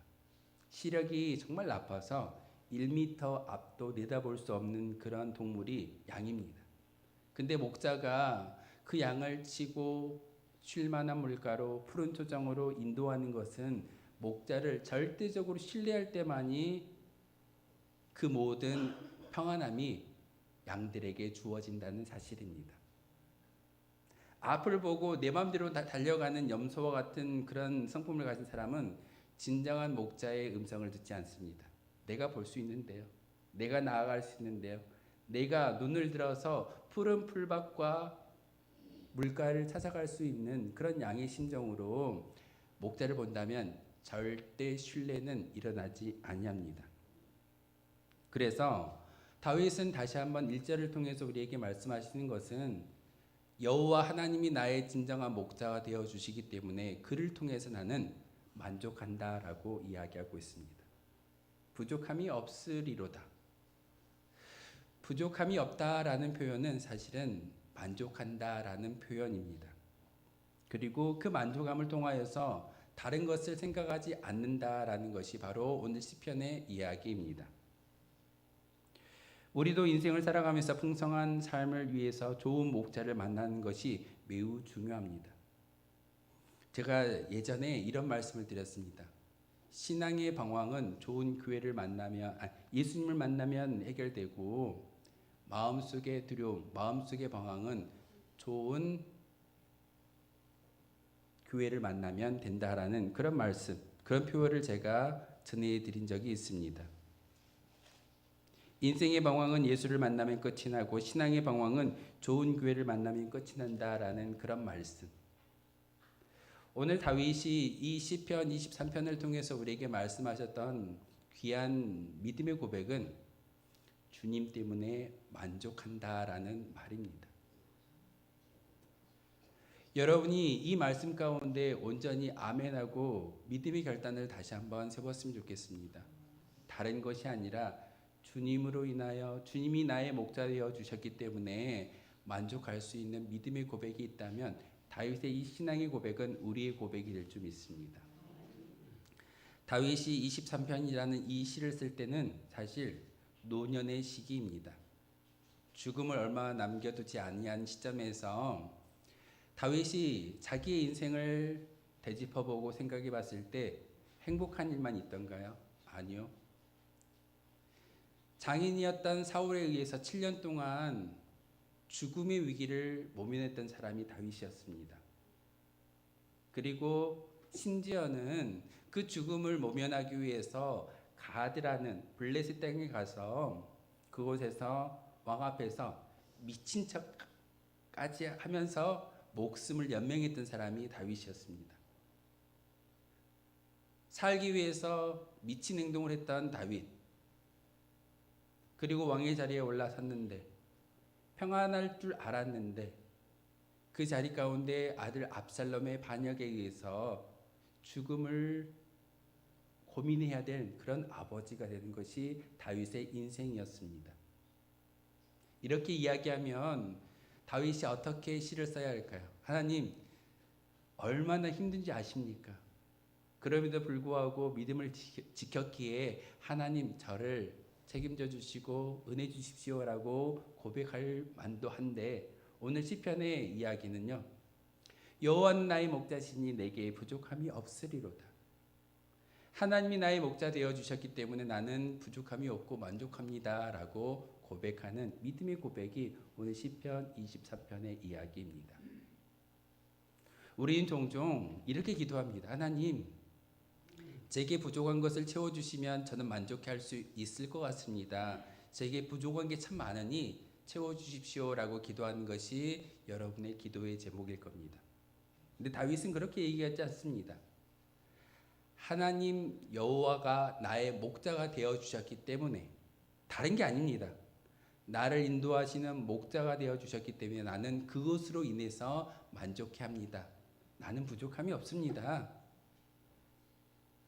Speaker 1: 시력이 정말 나빠서 1m 앞도 내다볼 수 없는 그런 동물이 양입니다. 근데 목자가 그 양을 치고 쉴 만한 물가로 푸른 초장으로 인도하는 것은 목자를 절대적으로 신뢰할 때만이 그 모든 평안함이 양들에게 주어진다는 사실입니다. 앞을 보고 내 마음대로 달려가는 염소와 같은 그런 성품을 가진 사람은 진정한 목자의 음성을 듣지 않습니다. 내가 볼 수 있는데요. 내가 나아갈 수 있는데요. 내가 눈을 들어서 푸른 풀밭과 물가를 찾아갈 수 있는 그런 양의 심정으로 목자를 본다면 절대 신뢰는 일어나지 아니합니다. 그래서 다윗은 다시 한번 1절을 통해서 우리에게 말씀하시는 것은 여호와 하나님이 나의 진정한 목자가 되어 주시기 때문에 그를 통해서 나는 만족한다라고 이야기하고 있습니다. 부족함이 없으리로다. 부족함이 없다라는 표현은 사실은 만족한다라는 표현입니다. 그리고 그 만족함을 통하여서 다른 것을 생각하지 않는다라는 것이 바로 오늘 시편의 이야기입니다. 우리도 인생을 살아가면서 풍성한 삶을 위해서 좋은 목자를 만나는 것이 매우 중요합니다. 제가 예전에 이런 말씀을 드렸습니다. 신앙의 방황은 좋은 교회를 만나면 예수님을 만나면 해결되고 마음속의 두려움, 마음속의 방황은 좋은 교회를 만나면 된다라는 그런 말씀, 그런 표현을 제가 전해드린 적이 있습니다. 인생의 방황은 예수를 만나면 끝이 나고 신앙의 방황은 좋은 교회를 만나면 끝이 난다라는 그런 말씀. 오늘 다윗이 이 시편 23편을 통해서 우리에게 말씀하셨던 귀한 믿음의 고백은 주님 때문에 만족한다라는 말입니다. 여러분이 이 말씀 가운데 온전히 아멘하고 믿음의 결단을 다시 한번 세웠으면 좋겠습니다. 다른 것이 아니라 주님으로 인하여 주님이 나의 목자 되어 주셨기 때문에 만족할 수 있는 믿음의 고백이 있다면 다윗의 이 신앙의 고백은 우리의 고백이 될 줄 믿습니다. 다윗이 23편이라는 이 시를 쓸 때는 사실 노년의 시기입니다. 죽음을 얼마 남겨두지 아니한 시점에서 다윗이 자기의 인생을 되짚어보고 생각해 봤을 때 행복한 일만 있던가요? 아니요. 장인이었던 사울에 의해서 7년 동안 죽음의 위기를 모면했던 사람이 다윗이었습니다. 그리고 심지어는 그 죽음을 모면하기 위해서 가드라는 블레셋 땅에 가서 그곳에서 왕 앞에서 미친 척까지 하면서 목숨을 연명했던 사람이 다윗이었습니다. 살기 위해서 미친 행동을 했던 다윗, 그리고 왕의 자리에 올라섰는데 평안할 줄 알았는데 그 자리 가운데 아들 압살롬의 반역에 의해서 죽음을 고민해야 될 그런 아버지가 되는 것이 다윗의 인생이었습니다. 이렇게 이야기하면 다윗이 어떻게 시를 써야 할까요? 하나님, 얼마나 힘든지 아십니까? 그럼에도 불구하고 믿음을 지켰기에 하나님 저를 책임져 주시고 은혜 주십시오라고 고백할 만도 한데, 오늘 시편의 이야기는요, 여호와는 나의 목자시니 내게 부족함이 없으리로다. 하나님이 나의 목자 되어 주셨기 때문에 나는 부족함이 없고 만족합니다 라고 고백하는 믿음의 고백이 오늘 시편 24편의 이야기입니다. 우리는 종종 이렇게 기도합니다. 하나님, 제게 부족한 것을 채워주시면 저는 만족할 수 있을 것 같습니다. 제게 부족한 게 참 많으니 채워주십시오라고 기도하는 것이 여러분의 기도의 제목일 겁니다. 근데 다윗은 그렇게 얘기하지 않습니다. 하나님 여호와가 나의 목자가 되어 주셨기 때문에, 다른 게 아닙니다. 나를 인도하시는 목자가 되어 주셨기 때문에 나는 그것으로 인해서 만족해 합니다. 나는 부족함이 없습니다.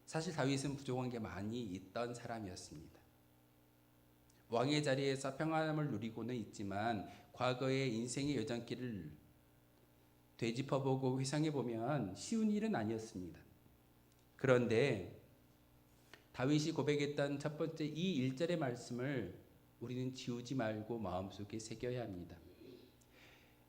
Speaker 1: 사실 다윗은 부족한 게 많이 있던 사람이었습니다. 왕의 자리에서 평안함을 누리고는 있지만 과거의 인생의 여정길을 되짚어보고 회상해보면 쉬운 일은 아니었습니다. 그런데 다윗이 고백했던 첫 번째 이 1절의 말씀을 우리는 지우지 말고 마음속에 새겨야 합니다.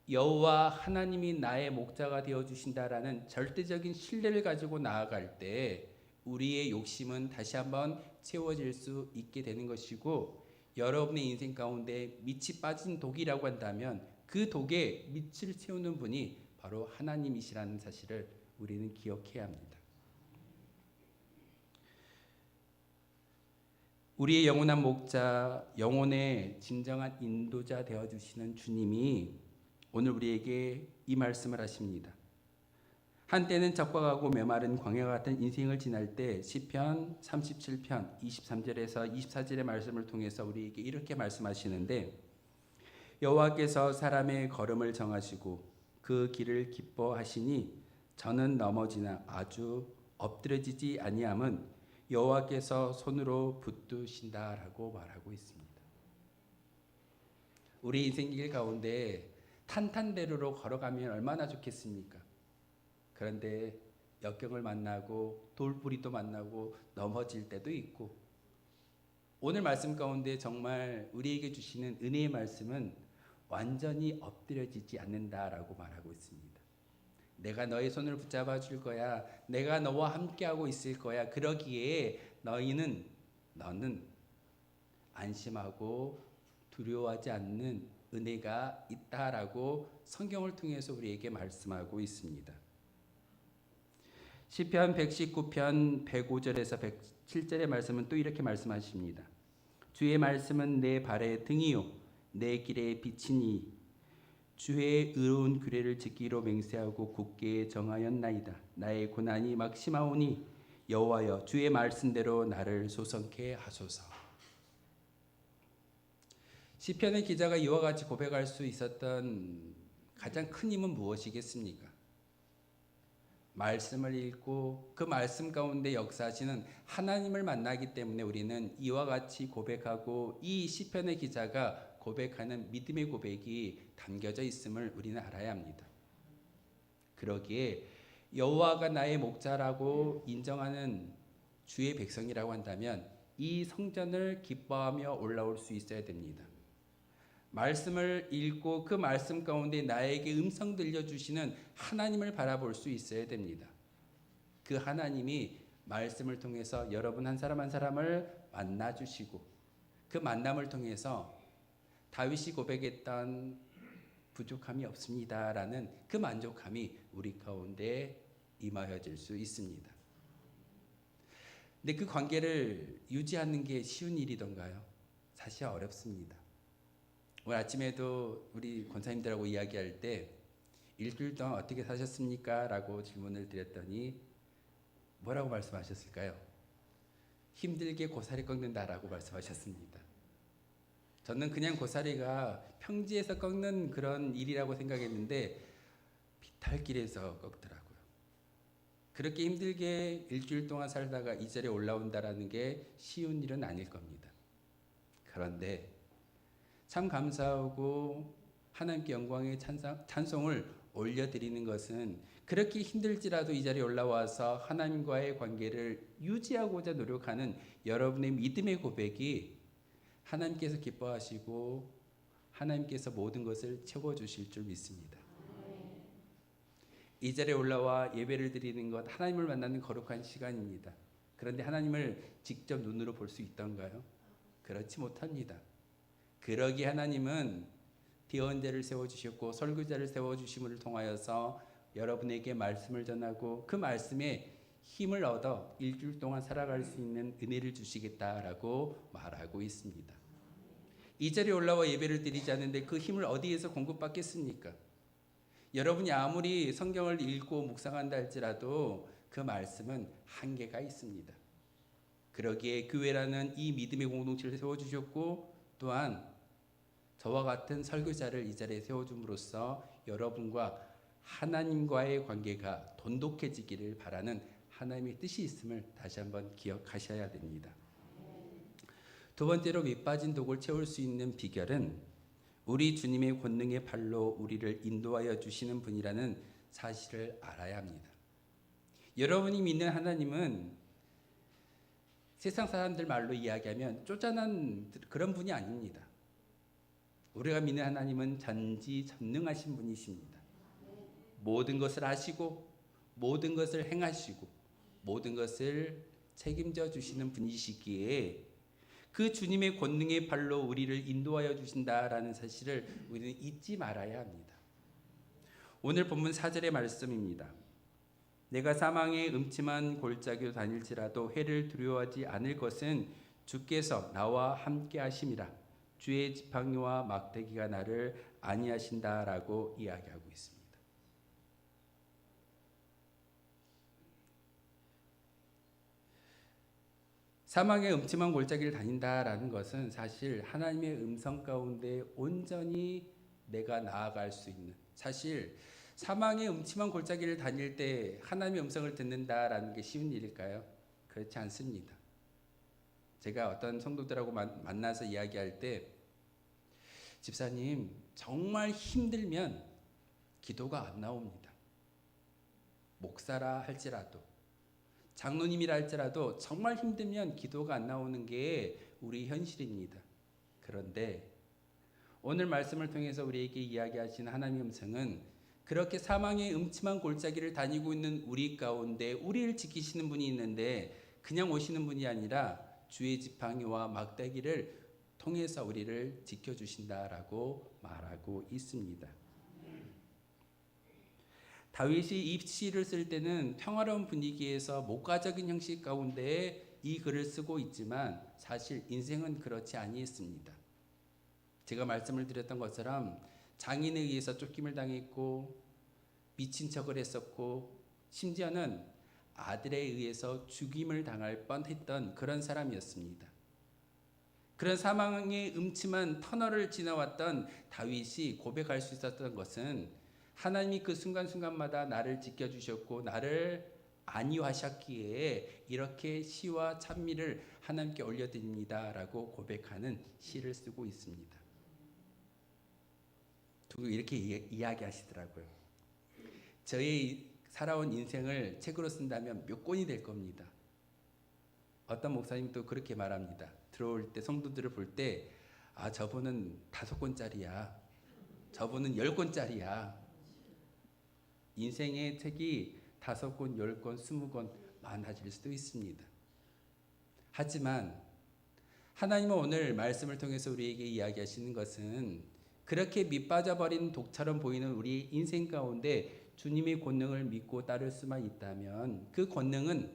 Speaker 1: 여호와 하나님이 나의 목자가 되어주신다라는 절대적인 신뢰를 가지고 나아갈 때 우리의 욕심은 다시 한번 채워질 수 있게 되는 것이고, 여러분의 인생 가운데 밑이 빠진 독이라고 한다면 그 독에 밑을 채우는 분이 바로 하나님이시라는 사실을 우리는 기억해야 합니다. 우리의 영원한 목자, 영혼의 진정한 인도자 되어주시는 주님이 오늘 우리에게 이 말씀을 하십니다. 한때는 적과 가고 메마른 광야 같은 인생을 지날 때 시편 37편 23절에서 24절의 말씀을 통해서 우리에게 이렇게 말씀하시는데, 여호와께서 사람의 걸음을 정하시고 그 길을 기뻐하시니 저는 넘어지나 아주 엎드려지지 아니함은 여호와께서 손으로 붙드신다라고 말하고 있습니다. 우리 인생길 가운데 탄탄대로로 걸어가면 얼마나 좋겠습니까? 그런데 역경을 만나고 돌부리도 만나고 넘어질 때도 있고, 오늘 말씀 가운데 정말 우리에게 주시는 은혜의 말씀은 완전히 엎드려지지 않는다라고 말하고 있습니다. 내가 너의 손을 붙잡아 줄 거야. 내가 너와 함께하고 있을 거야. 그러기에 너는 안심하고 두려워하지 않는 은혜가 있다라고 성경을 통해서 우리에게 말씀하고 있습니다. 시편 119편 105절에서 107절의 말씀은 또 이렇게 말씀하십니다. 주의 말씀은 내 발의 등이요 내 길의 빛이니 주의 의로운 규례를 지키기로 맹세하고 굳게 정하였나이다. 나의 고난이 막심하오니 여호와여 주의 말씀대로 나를 소성케 하소서. 시편의 기자가 이와 같이 고백할 수 있었던 가장 큰 힘은 무엇이겠습니까? 말씀을 읽고 그 말씀 가운데 역사하시는 하나님을 만나기 때문에 우리는 이와 같이 고백하고 이 시편의 기자가 고백하는 믿음의 고백이 담겨져 있음을 우리는 알아야 합니다. 그러기에 여호와가 나의 목자라고 인정하는 주의 백성이라고 한다면 이 성전을 기뻐하며 올라올 수 있어야 됩니다. 말씀을 읽고 그 말씀 가운데 나에게 음성 들려주시는 하나님을 바라볼 수 있어야 됩니다. 그 하나님이 말씀을 통해서 여러분 한 사람 한 사람을 만나주시고 그 만남을 통해서 다윗이 고백했던 부족함이 없습니다라는 그 만족함이 우리 가운데 임하여질 수 있습니다. 근데 그 관계를 유지하는 게 쉬운 일이던가요? 사실 어렵습니다. 오늘 아침에도 우리 권사님들하고 이야기할 때 일주일 동안 어떻게 사셨습니까? 라고 질문을 드렸더니 뭐라고 말씀하셨을까요? 힘들게 고사리 꺾는다라고 말씀하셨습니다. 저는 그냥 고사리가 평지에서 꺾는 그런 일이라고 생각했는데 비탈길에서 꺾더라고요. 그렇게 힘들게 일주일 동안 살다가 이 자리에 올라온다라는 게 쉬운 일은 아닐 겁니다. 그런데 참 감사하고 하나님께 영광의 찬송을 올려드리는 것은 그렇게 힘들지라도 이 자리에 올라와서 하나님과의 관계를 유지하고자 노력하는 여러분의 믿음의 고백이 하나님께서 기뻐하시고 하나님께서 모든 것을 채워주실 줄 믿습니다. 이 자리에 올라와 예배를 드리는 것, 하나님을 만나는 거룩한 시간입니다. 그런데 하나님을 직접 눈으로 볼 수 있던가요? 그렇지 못합니다. 그러기에 하나님은 대언자를 세워주셨고 설교자를 세워주심을 통하여서 여러분에게 말씀을 전하고 그 말씀에 힘을 얻어 일주일 동안 살아갈 수 있는 은혜를 주시겠다라고 말하고 있습니다. 이 자리에 올라와 예배를 드리지 않는데 그 힘을 어디에서 공급받겠습니까? 여러분이 아무리 성경을 읽고 묵상한다 할지라도 그 말씀은 한계가 있습니다. 그러기에 교회라는 이 믿음의 공동체를 세워주셨고 또한 저와 같은 설교자를 이 자리에 세워줌으로써 여러분과 하나님과의 관계가 돈독해지기를 바라는 하나님의 뜻이 있음을 다시 한번 기억하셔야 됩니다. 두 번째로 밑빠진 독을 채울 수 있는 비결은 우리 주님의 권능의 발로 우리를 인도하여 주시는 분이라는 사실을 알아야 합니다. 여러분이 믿는 하나님은 세상 사람들 말로 이야기하면 쪼잔한 그런 분이 아닙니다. 우리가 믿는 하나님은 전지전능하신 분이십니다. 모든 것을 아시고 모든 것을 행하시고 모든 것을 책임져 주시는 분이시기에 그 주님의 권능의 발로 우리를 인도하여 주신다라는 사실을 우리는 잊지 말아야 합니다. 오늘 본문 4절의 말씀입니다. 내가 사망의 음침한 골짜기로 다닐지라도 해를 두려워하지 않을 것은 주께서 나와 함께 하심이라. 주의 지팡이와 막대기가 나를 안위하신다라고 이야기하고 있습니다. 사망의 음침한 골짜기를 다닌다라는 것은 사실 하나님의 음성 가운데 온전히 내가 나아갈 수 있는, 사실 사망의 음침한 골짜기를 다닐 때 하나님의 음성을 듣는다라는 게 쉬운 일일까요? 그렇지 않습니다. 제가 어떤 성도들하고 만나서 이야기할 때 집사님 정말 힘들면 기도가 안 나옵니다. 목사라 할지라도 장로님이라 할지라도 정말 힘들면 기도가 안 나오는 게 우리 현실입니다. 그런데 오늘 말씀을 통해서 우리에게 이야기하신 하나님의 음성은 그렇게 사망의 음침한 골짜기를 다니고 있는 우리 가운데 우리를 지키시는 분이 있는데 그냥 오시는 분이 아니라 주의 지팡이와 막대기를 통해서 우리를 지켜주신다라고 말하고 있습니다. 다윗이 이 시를 쓸 때는 평화로운 분위기에서 목가적인 형식 가운데 이 글을 쓰고 있지만 사실 인생은 그렇지 아니했습니다. 제가 말씀을 드렸던 것처럼 장인에 의해서 쫓김을 당했고 미친 척을 했었고 심지어는 아들에 의해서 죽임을 당할 뻔했던 그런 사람이었습니다. 그런 사망의 음침한 터널을 지나왔던 다윗이 고백할 수 있었던 것은 하나님이 그 순간순간마다 나를 지켜주셨고 나를 안위하셨기에 이렇게 시와 찬미를 하나님께 올려드립니다라고 고백하는 시를 쓰고 있습니다. 두고 이렇게 이야기하시더라고요. 저의 살아온 인생을 책으로 쓴다면 몇 권이 될 겁니다. 어떤 목사님도 그렇게 말합니다. 들어올 때 성도들을 볼 때 저분은 5권짜리야. 저분은 10권짜리야. 인생의 책이 5권, 10권, 20권 많아질 수도 있습니다. 하지만 하나님은 오늘 말씀을 통해서 우리에게 이야기하시는 것은 그렇게 밑빠져버린 독처럼 보이는 우리 인생 가운데 주님의 권능을 믿고 따를 수만 있다면 그 권능은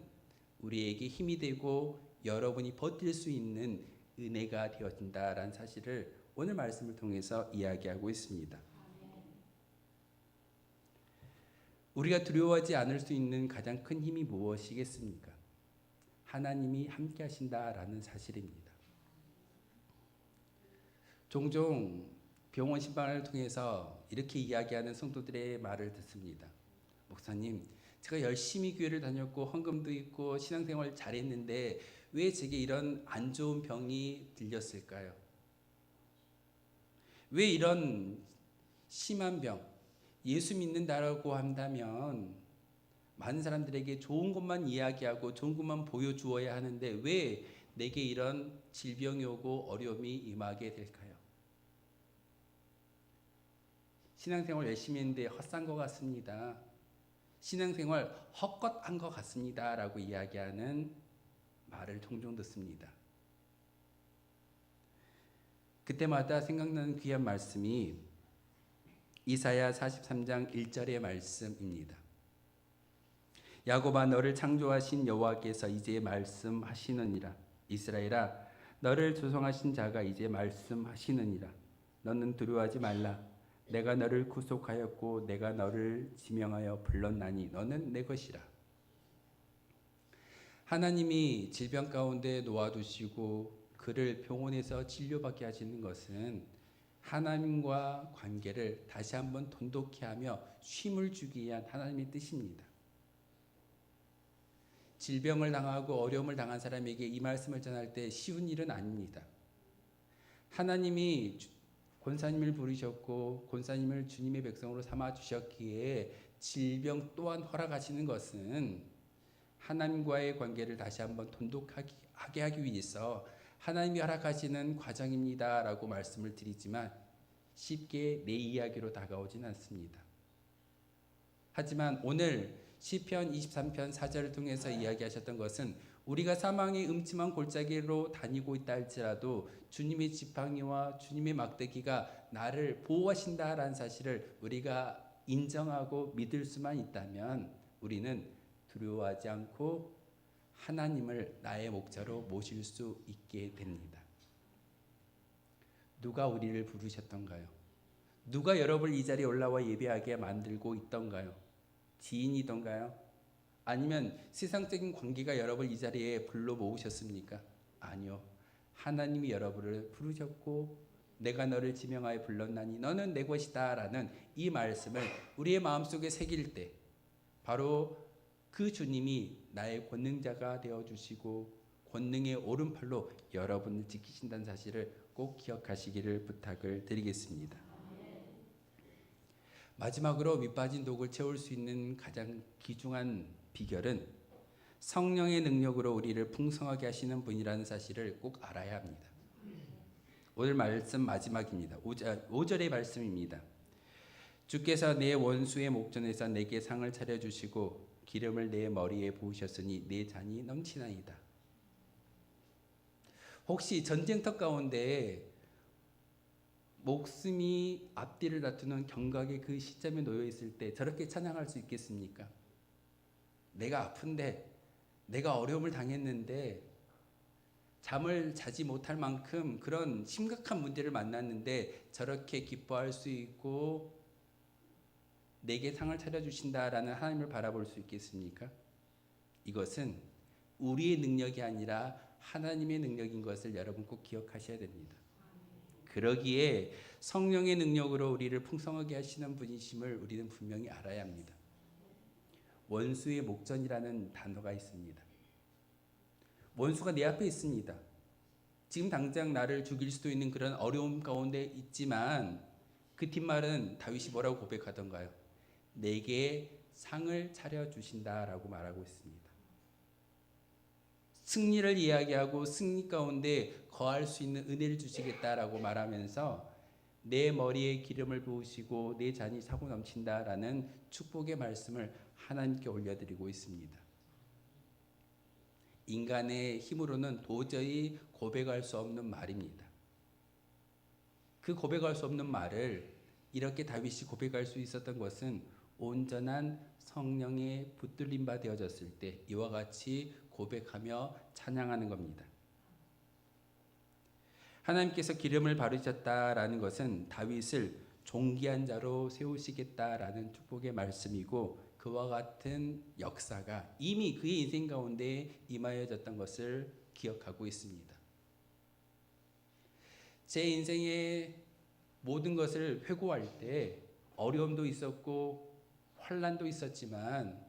Speaker 1: 우리에게 힘이 되고 여러분이 버틸 수 있는 은혜가 되어진다라는 사실을 오늘 말씀을 통해서 이야기하고 있습니다. 우리가 두려워하지 않을 수 있는 가장 큰 힘이 무엇이겠습니까? 하나님이 함께 하신다라는 사실입니다. 종종 병원 신방을 통해서 이렇게 이야기하는 성도들의 말을 듣습니다. 목사님, 제가 열심히 교회를 다녔고 헌금도 있고 신앙생활 잘했는데 왜 제게 이런 안 좋은 병이 들렸을까요? 왜 이런 심한 병, 예수 믿는다라고 한다면 많은 사람들에게 좋은 것만 이야기하고 좋은 것만 보여주어야 하는데 왜 내게 이런 질병이 오고 어려움이 임하게 될까요? 신앙생활 열심히 했는데 헛산 것 같습니다. 신앙생활 헛것한 것 같습니다. 라고 이야기하는 말을 종종 듣습니다. 그때마다 생각나는 귀한 말씀이 이사야 43장 1절의 말씀입니다. 야곱아, 너를 창조하신 여호와께서 이제 말씀하시느니라. 이스라엘아, 너를 조성하신 자가 이제 말씀하시느니라. 너는 두려워하지 말라. 내가 너를 구속하였고 내가 너를 지명하여 불렀나니 너는 내 것이라. 하나님이 질병 가운데 놓아두시고 그를 병원에서 진료받게 하시는 것은 하나님과 관계를 다시 한번 돈독히 하며 쉼을 주기 위한 하나님의 뜻입니다. 질병을 당하고 어려움을 당한 사람에게 이 말씀을 전할 때 쉬운 일은 아닙니다. 하나님이 권사님을 부르셨고 권사님을 주님의 백성으로 삼아 주셨기에 질병 또한 허락하시는 것은 하나님과의 관계를 다시 한번 돈독하게 하기 위해서 하나님이 허락하시는 과정입니다라고 말씀을 드리지만 쉽게 내 이야기로 다가오진 않습니다. 하지만 오늘 시편 23편 4절을 통해서 이야기하셨던 것은 우리가 사망의 음침한 골짜기로 다니고 있다 할지라도 주님의 지팡이와 주님의 막대기가 나를 보호하신다라는 사실을 우리가 인정하고 믿을 수만 있다면 우리는 두려워하지 않고 하나님을 나의 목자로 모실 수 있게 됩니다. 누가 우리를 부르셨던가요? 누가 여러분을 이 자리에 올라와 예배하게 만들고 있던가요? 지인이던가요? 아니면 세상적인 관계가 여러분을 이 자리에 불러 모으셨습니까? 아니요. 하나님이 여러분을 부르셨고 내가 너를 지명하여 불렀나니 너는 내 것이다 라는 이 말씀을 우리의 마음속에 새길 때 바로 그 주님이 나의 권능자가 되어주시고 권능의 오른팔로 여러분을 지키신다는 사실을 꼭 기억하시기를 부탁을 드리겠습니다. 마지막으로 밑빠진 독을 채울 수 있는 가장 귀중한 비결은 성령의 능력으로 우리를 풍성하게 하시는 분이라는 사실을 꼭 알아야 합니다. 오늘 말씀 마지막입니다. 5절의 말씀입니다. 주께서 내 원수의 목전에서 내게 상을 차려주시고 기름을 내 머리에 부으셨으니 내 잔이 넘치나이다. 혹시 전쟁터 가운데 목숨이 앞뒤를 다투는 경각의 그 시점에 놓여 있을 때 저렇게 찬양할 수 있겠습니까? 내가 아픈데 내가 어려움을 당했는데 잠을 자지 못할 만큼 그런 심각한 문제를 만났는데 저렇게 기뻐할 수 있고 내게 상을 차려주신다라는 하나님을 바라볼 수 있겠습니까? 이것은 우리의 능력이 아니라 하나님의 능력인 것을 여러분 꼭 기억하셔야 됩니다. 그러기에 성령의 능력으로 우리를 풍성하게 하시는 분이심을 우리는 분명히 알아야 합니다. 원수의 목전이라는 단어가 있습니다. 원수가 내 앞에 있습니다. 지금 당장 나를 죽일 수도 있는 그런 어려움 가운데 있지만 그 뒷말은 다윗이 뭐라고 고백하던가요? 내게 상을 차려주신다라고 말하고 있습니다. 승리를 이야기하고 승리 가운데 거할 수 있는 은혜를 주시겠다라고 말하면서 내 머리에 기름을 부으시고 내 잔이 차고 넘친다라는 축복의 말씀을 하나님께 올려드리고 있습니다. 인간의 힘으로는 도저히 고백할 수 없는 말입니다. 그 고백할 수 없는 말을 이렇게 다윗이 고백할 수 있었던 것은 온전한 성령의 붙들림 바 되어졌을 때 이와 같이 고백하며 찬양하는 겁니다. 하나님께서 기름을 바르셨다라는 것은 다윗을 존귀한 자로 세우시겠다라는 축복의 말씀이고, 그와 같은 역사가 이미 그의 인생 가운데 임하여졌던 것을 기억하고 있습니다. 제 인생의 모든 것을 회고할 때 어려움도 있었고 환난도 있었지만,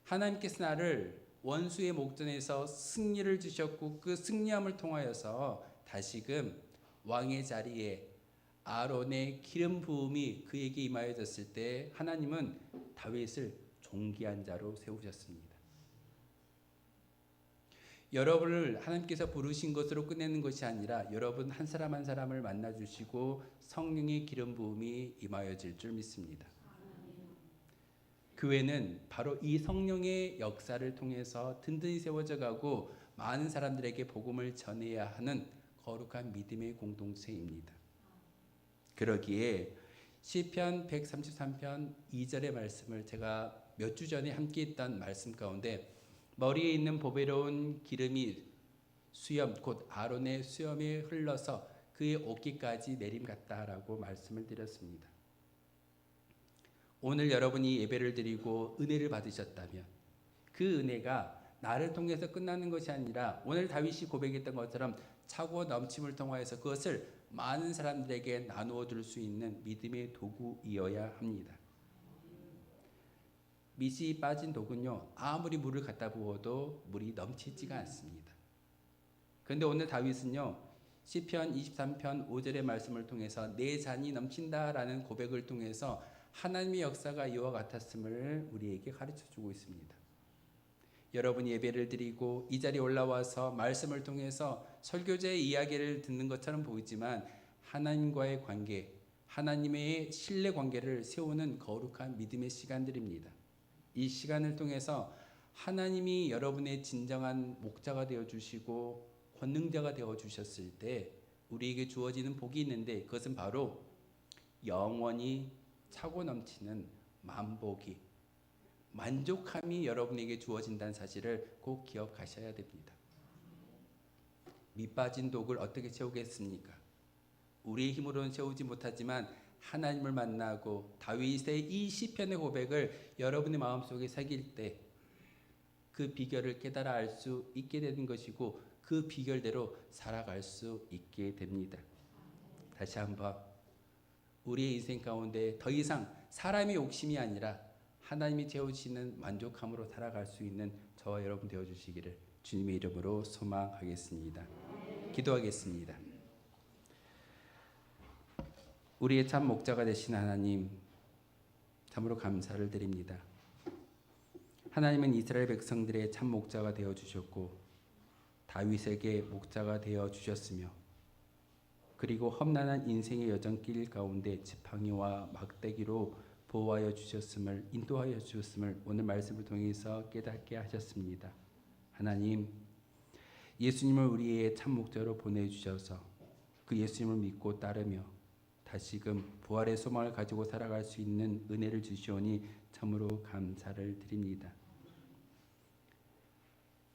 Speaker 1: 하나님께서 나를 원수의 목전에서 승리를 주셨고, 그 승리함을 통하여서 다시금 왕의 자리에 아론의 기름 부음이 그에게 임하여졌을 때 하나님은 다윗을 존귀한 자로 세우셨습니다. 여러분을 하나님께서 부르신 것으로 끝내는 것이 아니라 여러분 한 사람 한 사람을 만나주시고 성령의 기름 부음이 임하여질 줄 믿습니다. 교회는 바로 이 성령의 역사를 통해서 든든히 세워져 가고 많은 사람들에게 복음을 전해야 하는 거룩한 믿음의 공동체입니다. 그러기에 시편 133편 2절의 말씀을 제가 몇 주 전에 함께 했던 말씀 가운데, 머리에 있는 보배로운 기름이 수염 곧 아론의 수염에 흘러서 그의 옷깃까지 내림 같다라고 말씀을 드렸습니다. 오늘 여러분이 예배를 드리고 은혜를 받으셨다면 그 은혜가 나를 통해서 끝나는 것이 아니라 오늘 다윗이 고백했던 것처럼 차고 넘침을 통하여서 그것을 많은 사람들에게 나누어 줄 수 있는 믿음의 도구이어야 합니다. 밑이 빠진 독은요, 아무리 물을 갖다 부어도 물이 넘치지가 않습니다. 그런데 오늘 다윗은요, 시편 23편 5절의 말씀을 통해서 내 잔이 넘친다라는 고백을 통해서 하나님의 역사가 이와 같았음을 우리에게 가르쳐주고 있습니다. 여러분이 예배를 드리고 이 자리에 올라와서 말씀을 통해서 설교자의 이야기를 듣는 것처럼 보이지만, 하나님과의 관계, 하나님의 신뢰 관계를 세우는 거룩한 믿음의 시간들입니다. 이 시간을 통해서 하나님이 여러분의 진정한 목자가 되어주시고 권능자가 되어주셨을 때 우리에게 주어지는 복이 있는데, 그것은 바로 영원히 차고 넘치는 만복이, 만족함이 여러분에게 주어진다는 사실을 꼭 기억하셔야 됩니다. 밑 빠진 독을 어떻게 채우겠습니까? 우리의 힘으로는 채우지 못하지만 하나님을 만나고 다윗의 이 시편의 고백을 여러분의 마음속에 새길 때 그 비결을 깨달아 알 수 있게 되는 것이고, 그 비결대로 살아갈 수 있게 됩니다. 다시 한번 우리의 인생 가운데 더 이상 사람의 욕심이 아니라 하나님이 채우시는 만족함으로 살아갈 수 있는 저와 여러분 되어주시기를 주님의 이름으로 소망하겠습니다. 기도하겠습니다. 우리의 참 목자가 되신 하나님, 참으로 감사를 드립니다. 하나님은 이스라엘 백성들의 참 목자가 되어주셨고 다윗에게 목자가 되어주셨으며, 그리고 험난한 인생의 여정길 가운데 지팡이와 막대기로 보호하여 주셨음을, 인도하여 주셨음을 오늘 말씀을 통해서 깨닫게 하셨습니다. 하나님, 예수님을 우리의 참 목자로 보내주셔서 그 예수님을 믿고 따르며 다시금 부활의 소망을 가지고 살아갈 수 있는 은혜를 주시오니 참으로 감사를 드립니다.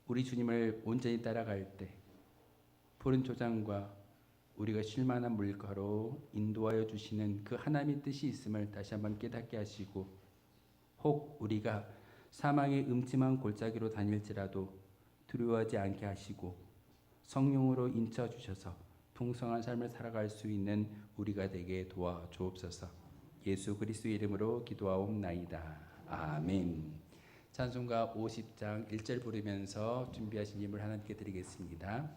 Speaker 1: 우리 주님을 온전히 따라갈 때 푸른 초장과 우리가 쉴만한 물가로 인도하여 주시는 그 하나님의 뜻이 있음을 다시 한번 깨닫게 하시고, 혹 우리가 사망의 음침한 골짜기로 다닐지라도 두려워하지 않게 하시고 성령으로 인쳐 주셔서 풍성한 삶을 살아갈 수 있는 우리가 되게 도와주옵소서. 예수 그리스도의 이름으로 기도하옵나이다. 아멘. 찬송가 50장 1절 부르면서 준비하신 예물 하나님께 드리겠습니다.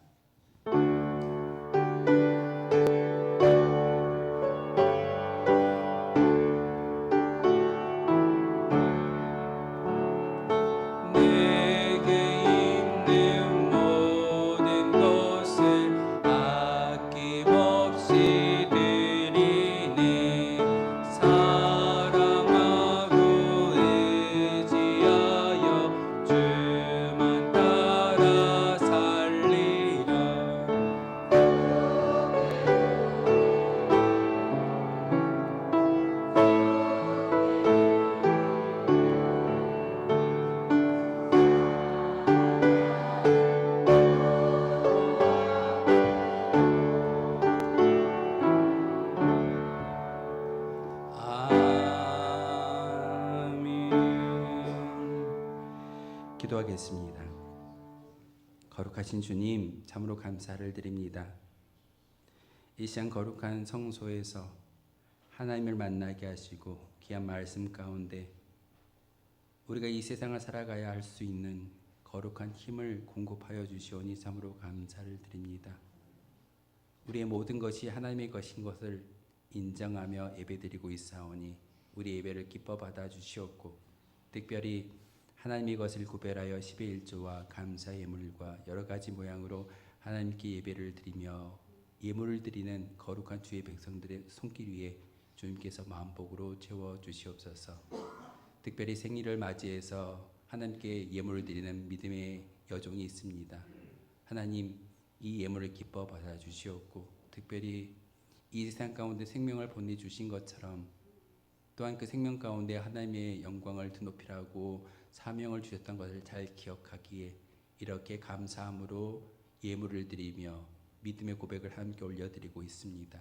Speaker 1: 기도하겠습니다. 거룩하신 주님, 참으로 감사를 드립니다. 이 시간 거룩한 성소에서 하나님을 만나게 하시고 귀한 말씀 가운데 우리가 이 세상을 살아가야 할 수 있는 거룩한 힘을 공급하여 주시오니 참으로 감사를 드립니다. 우리의 모든 것이 하나님의 것인 것을 인정하며 예배드리고 있사오니 우리 예배를 기뻐 받아 주시옵고, 특별히 하나님의 것을 구별하여 10의 1조와 감사 예물과 여러 가지 모양으로 하나님께 예배를 드리며 예물을 드리는 거룩한 주의 백성들의 손길 위에 주님께서 만복으로 채워 주시옵소서. 특별히 생일을 맞이해서 하나님께 예물을 드리는 믿음의 여종이 있습니다. 하나님, 이 예물을 기뻐 받아 주시옵고, 특별히 이 세상 가운데 생명을 보내주신 것처럼 또한 그 생명 가운데 하나님의 영광을 드높이라고 사명을 주셨던 것을 잘 기억하기에 이렇게 감사함으로 예물을 드리며 믿음의 고백을 함께 올려드리고 있습니다.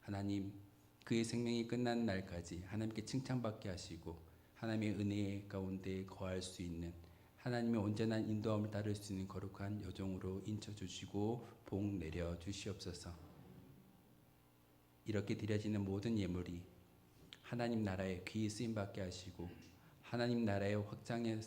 Speaker 1: 하나님, 그의 생명이 끝난 날까지 하나님께 칭찬받게 하시고 하나님의 은혜 가운데 거할 수 있는, 하나님의 온전한 인도함을 따를 수 있는 거룩한 여종으로 인쳐주시고 복 내려 주시옵소서. 이렇게 드려지는 모든 예물이 하나님 나라의 귀히 쓰임받게 하시고 하나님 나라의 확장에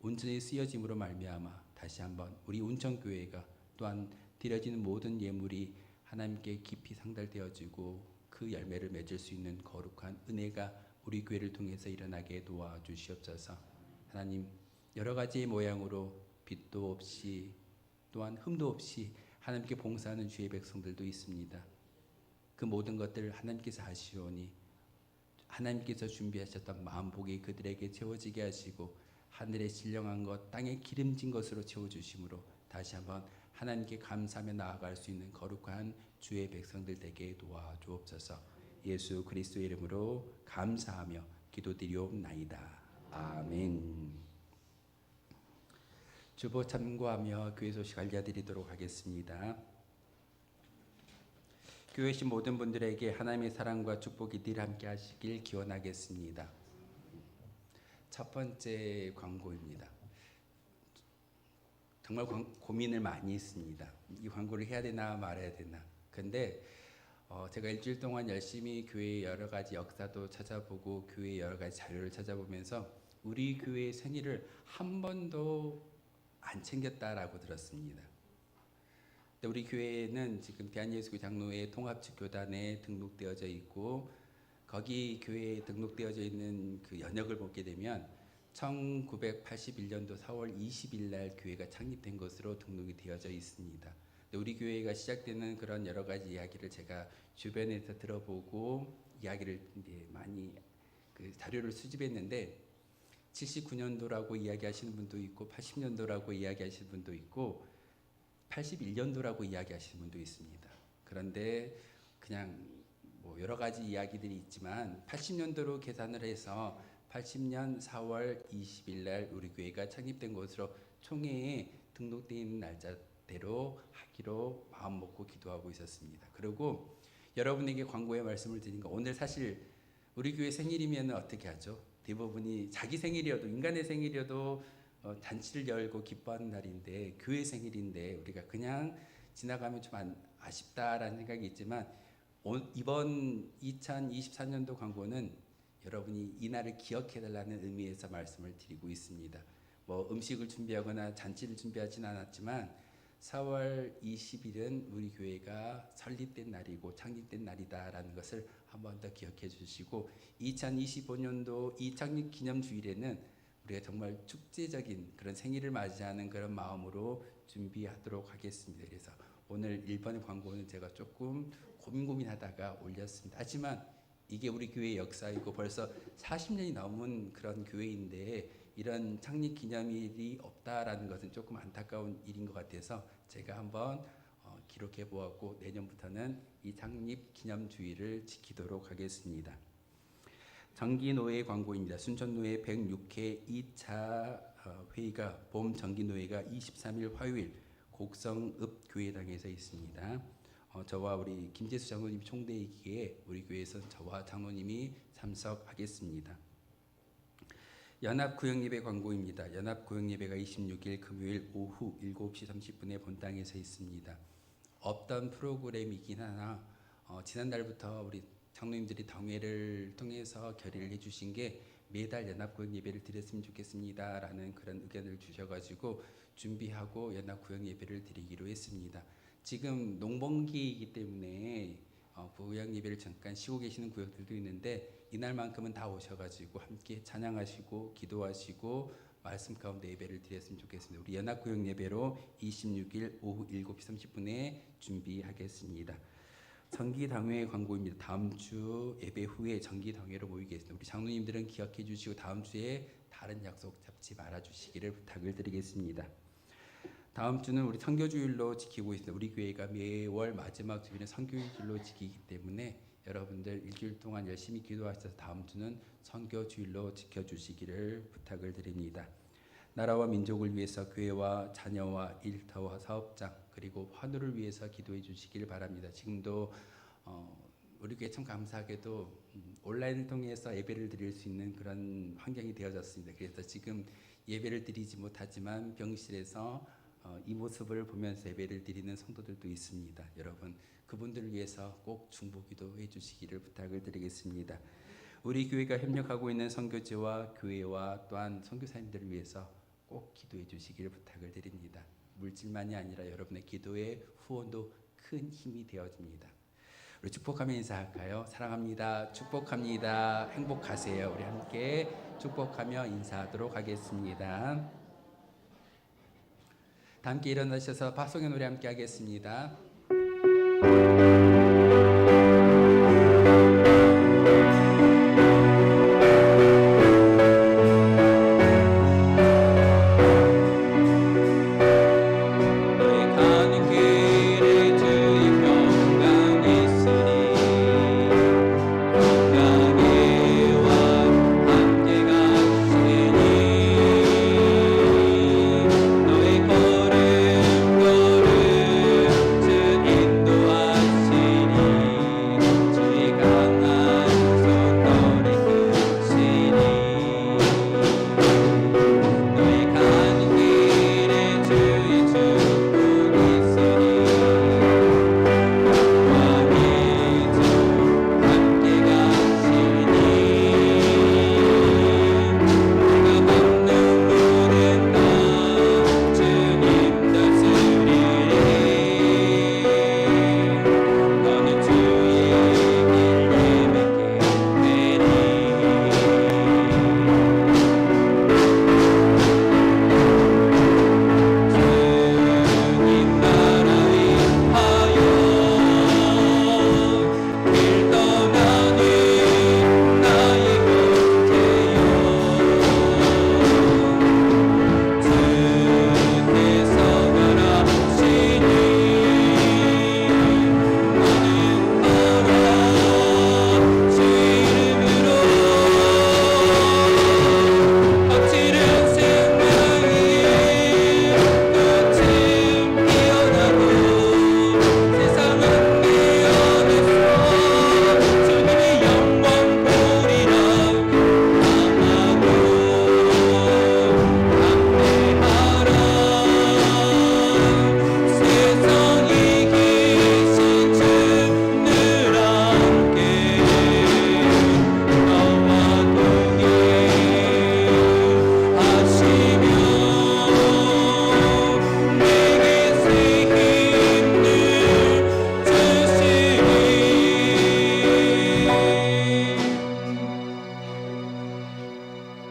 Speaker 1: 온전히 쓰여짐으로 말미암아 다시 한번 우리 운천교회가 또한 드려지는 모든 예물이 하나님께 깊이 상달되어지고 그 열매를 맺을 수 있는 거룩한 은혜가 우리 교회를 통해서 일어나게 도와주시옵소서. 하나님, 여러 가지 모양으로 빛도 없이 또한 흠도 없이 하나님께 봉사하는 주의 백성들도 있습니다. 그 모든 것들 하나님께서 하시오니 하나님께서 준비하셨던 만복이 그들에게 채워지게 하시고 하늘에 신령한 것, 땅에 기름진 것으로 채워주심으로 다시 한번 하나님께 감사하며 나아갈 수 있는 거룩한 주의 백성들 되게 도와주옵소서. 예수 그리스도의 이름으로 감사하며 기도드리옵나이다. 아멘. 주보 참고하며 교회 소식 알려드리도록 하겠습니다. 교회신 모든 분들에게 하나님의 사랑과 축복이 늘 함께 하시길 기원하겠습니다. 첫 번째 광고입니다. 정말 고민을 많이 했습니다. 이 광고를 해야 되나 말아야 되나. 근데 제가 일주일 동안 열심히 교회의 여러 가지 역사도 찾아보고 교회의 여러 가지 자료를 찾아보면서 우리 교회의 생일을 한 번도 안 챙겼다라고 들었습니다. 근데 우리 교회는 지금 대한예수교 장로회 통합측 교단에 등록되어져 있고 거기 교회에 등록되어져 있는 그 연역을 보게 되면 1981년도 4월 20일 날 교회가 창립된 것으로 등록이 되어져 있습니다. 우리 교회가 시작되는 그런 여러 가지 이야기를 제가 주변에서 들어보고 이야기를 이제 많이 그 자료를 수집했는데 79년도라고 이야기하시는 분도 있고 80년도라고 이야기하시는 분도 있고 81년도라고 이야기하시는 분도 있습니다. 그런데 그냥 뭐 여러 가지 이야기들이 있지만 80년도로 계산을 해서 80년 4월 20일 날 우리 교회가 창립된 것으로 총회에 등록되어 있는 날짜대로 하기로 마음 먹고 기도하고 있었습니다. 그리고 여러분에게 광고의 말씀을 드린 거, 오늘 사실 우리 교회 생일이면 어떻게 하죠? 대부분이 자기 생일이어도, 인간의 생일이어도 잔치를 열고 기뻐하는 날인데 교회 생일인데 우리가 그냥 지나가면 좀 아쉽다라는 생각이 있지만 이번 2024년도 광고는 여러분이 이 날을 기억해달라는 의미에서 말씀을 드리고 있습니다. 뭐 음식을 준비하거나 잔치를 준비하지는 않았지만 4월 20일은 우리 교회가 설립된 날이고 창립된 날이다라는 것을 한 번 더 기억해 주시고 2025년도 이 창립 기념주일에는 우리가 정말 축제적인 그런 생일을 맞이하는 그런 마음으로 준비하도록 하겠습니다. 그래서 오늘 1번의 광고는 제가 조금 고민하다가 올렸습니다. 하지만 이게 우리 교회의 역사이고 벌써 40년이 넘은 그런 교회인데 이런 창립 기념일이 없다라는 것은 조금 안타까운 일인 것 같아서 제가 한번 기록해 보았고 내년부터는 이 창립 기념주의를 지키도록 하겠습니다. 정기노회 광고입니다. 순천노회 106회 2차 회의가 봄 정기노회가 23일 화요일 곡성읍 교회당에서 있습니다. 저와 우리 김재수 장로님 총대이기에 우리 교회에서 저와 장로님이 참석하겠습니다. 연합구역예배 광고입니다. 연합구역예배가 26일 금요일 오후 7시 30분에 본당에서 있습니다. 없던 프로그램이긴 하나 지난달부터 우리 장로님들이 당회를 통해서 결의를 해주신 게 매달 연합구역예배를 드렸으면 좋겠습니다 라는 그런 의견을 주셔가지고 준비하고 연합구역예배를 드리기로 했습니다. 지금 농번기이기 때문에 구역예배를 잠깐 쉬고 계시는 구역들도 있는데 이날만큼은 다 오셔가지고 함께 찬양하시고 기도하시고 말씀 가운데 예배를 드렸으면 좋겠습니다. 우리 연합구역예배로 26일 오후 7시 30분에 준비하겠습니다. 정기당회 광고입니다. 다음 주 예배 후에 정기당회로 모이겠습니다. 우리 장로님들은 기억해 주시고 다음 주에 다른 약속 잡지 말아 주시기를 부탁을 드리겠습니다. 다음 주는 우리 선교주일로 지키고 있습니다. 우리 교회가 매월 마지막 주일은 선교주일로 지키기 때문에 여러분들 일주일 동안 열심히 기도하셔서 다음 주는 선교주일로 지켜주시기를 부탁을 드립니다. 나라와 민족을 위해서 교회와 자녀와 일터와 사업장 그리고 환우를 위해서 기도해 주시길 바랍니다. 지금도 우리 교회 참 감사하게도 온라인을 통해서 예배를 드릴 수 있는 그런 환경이 되어졌습니다. 그래서 지금 예배를 드리지 못하지만 병실에서 이 모습을 보면서 예배를 드리는 성도들도 있습니다. 여러분 그분들을 위해서 꼭 중보기도 해주시기를 부탁을 드리겠습니다. 우리 교회가 협력하고 있는 선교지와 교회와 또한 선교사님들을 위해서 꼭 기도해 주시기를 부탁을 드립니다. 물질만이 아니라 여러분의 기도의 후원도 큰 힘이 되어집니다. 우리 축복하며 인사할까요? 사랑합니다. 축복합니다. 행복하세요. 우리 함께 축복하며 인사하도록 하겠습니다. 다 함께 일어나셔서 파송의 노래 함께 하겠습니다.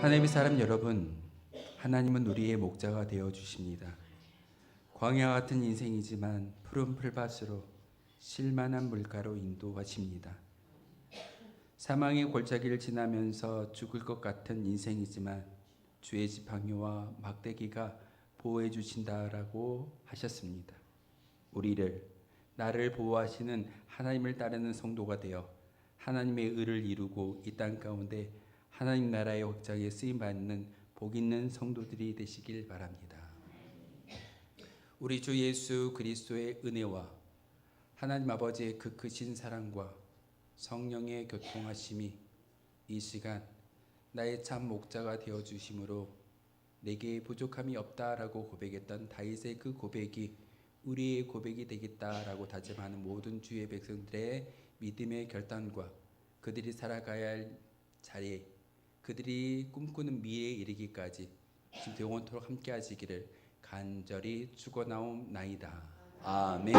Speaker 1: 하나님의 사람 여러분, 하나님은 우리의 목자가 되어 주십니다. 광야 같은 인생이지만 푸른 풀밭으로 실만한 물가로 인도하십니다. 사망의 골짜기를 지나면서 죽을 것 같은 인생이지만 주의 지팡이와 막대기가 보호해 주신다라고 하셨습니다. 우리를 나를 보호하시는 하나님을 따르는 성도가 되어 하나님의 의를 이루고 이 땅 가운데 하나님 나라의 확장에 쓰임받는 복 있는 성도들이 되시길 바랍니다. 우리 주 예수 그리스도의 은혜와 하나님 아버지의 그 크신 사랑과 성령의 교통하심이 이 시간 나의 참 목자가 되어 주심으로 내게 부족함이 없다라고 고백했던 다윗의 그 고백이 우리의 고백이 되겠다라고 다짐하는 모든 주의 백성들의 믿음의 결단과 그들이 살아가야 할 자리, 그들이 꿈꾸는 미래에 이르기까지 지금부터 영원토록 함께 하시기를 간절히 축원하옵나이다. 아멘.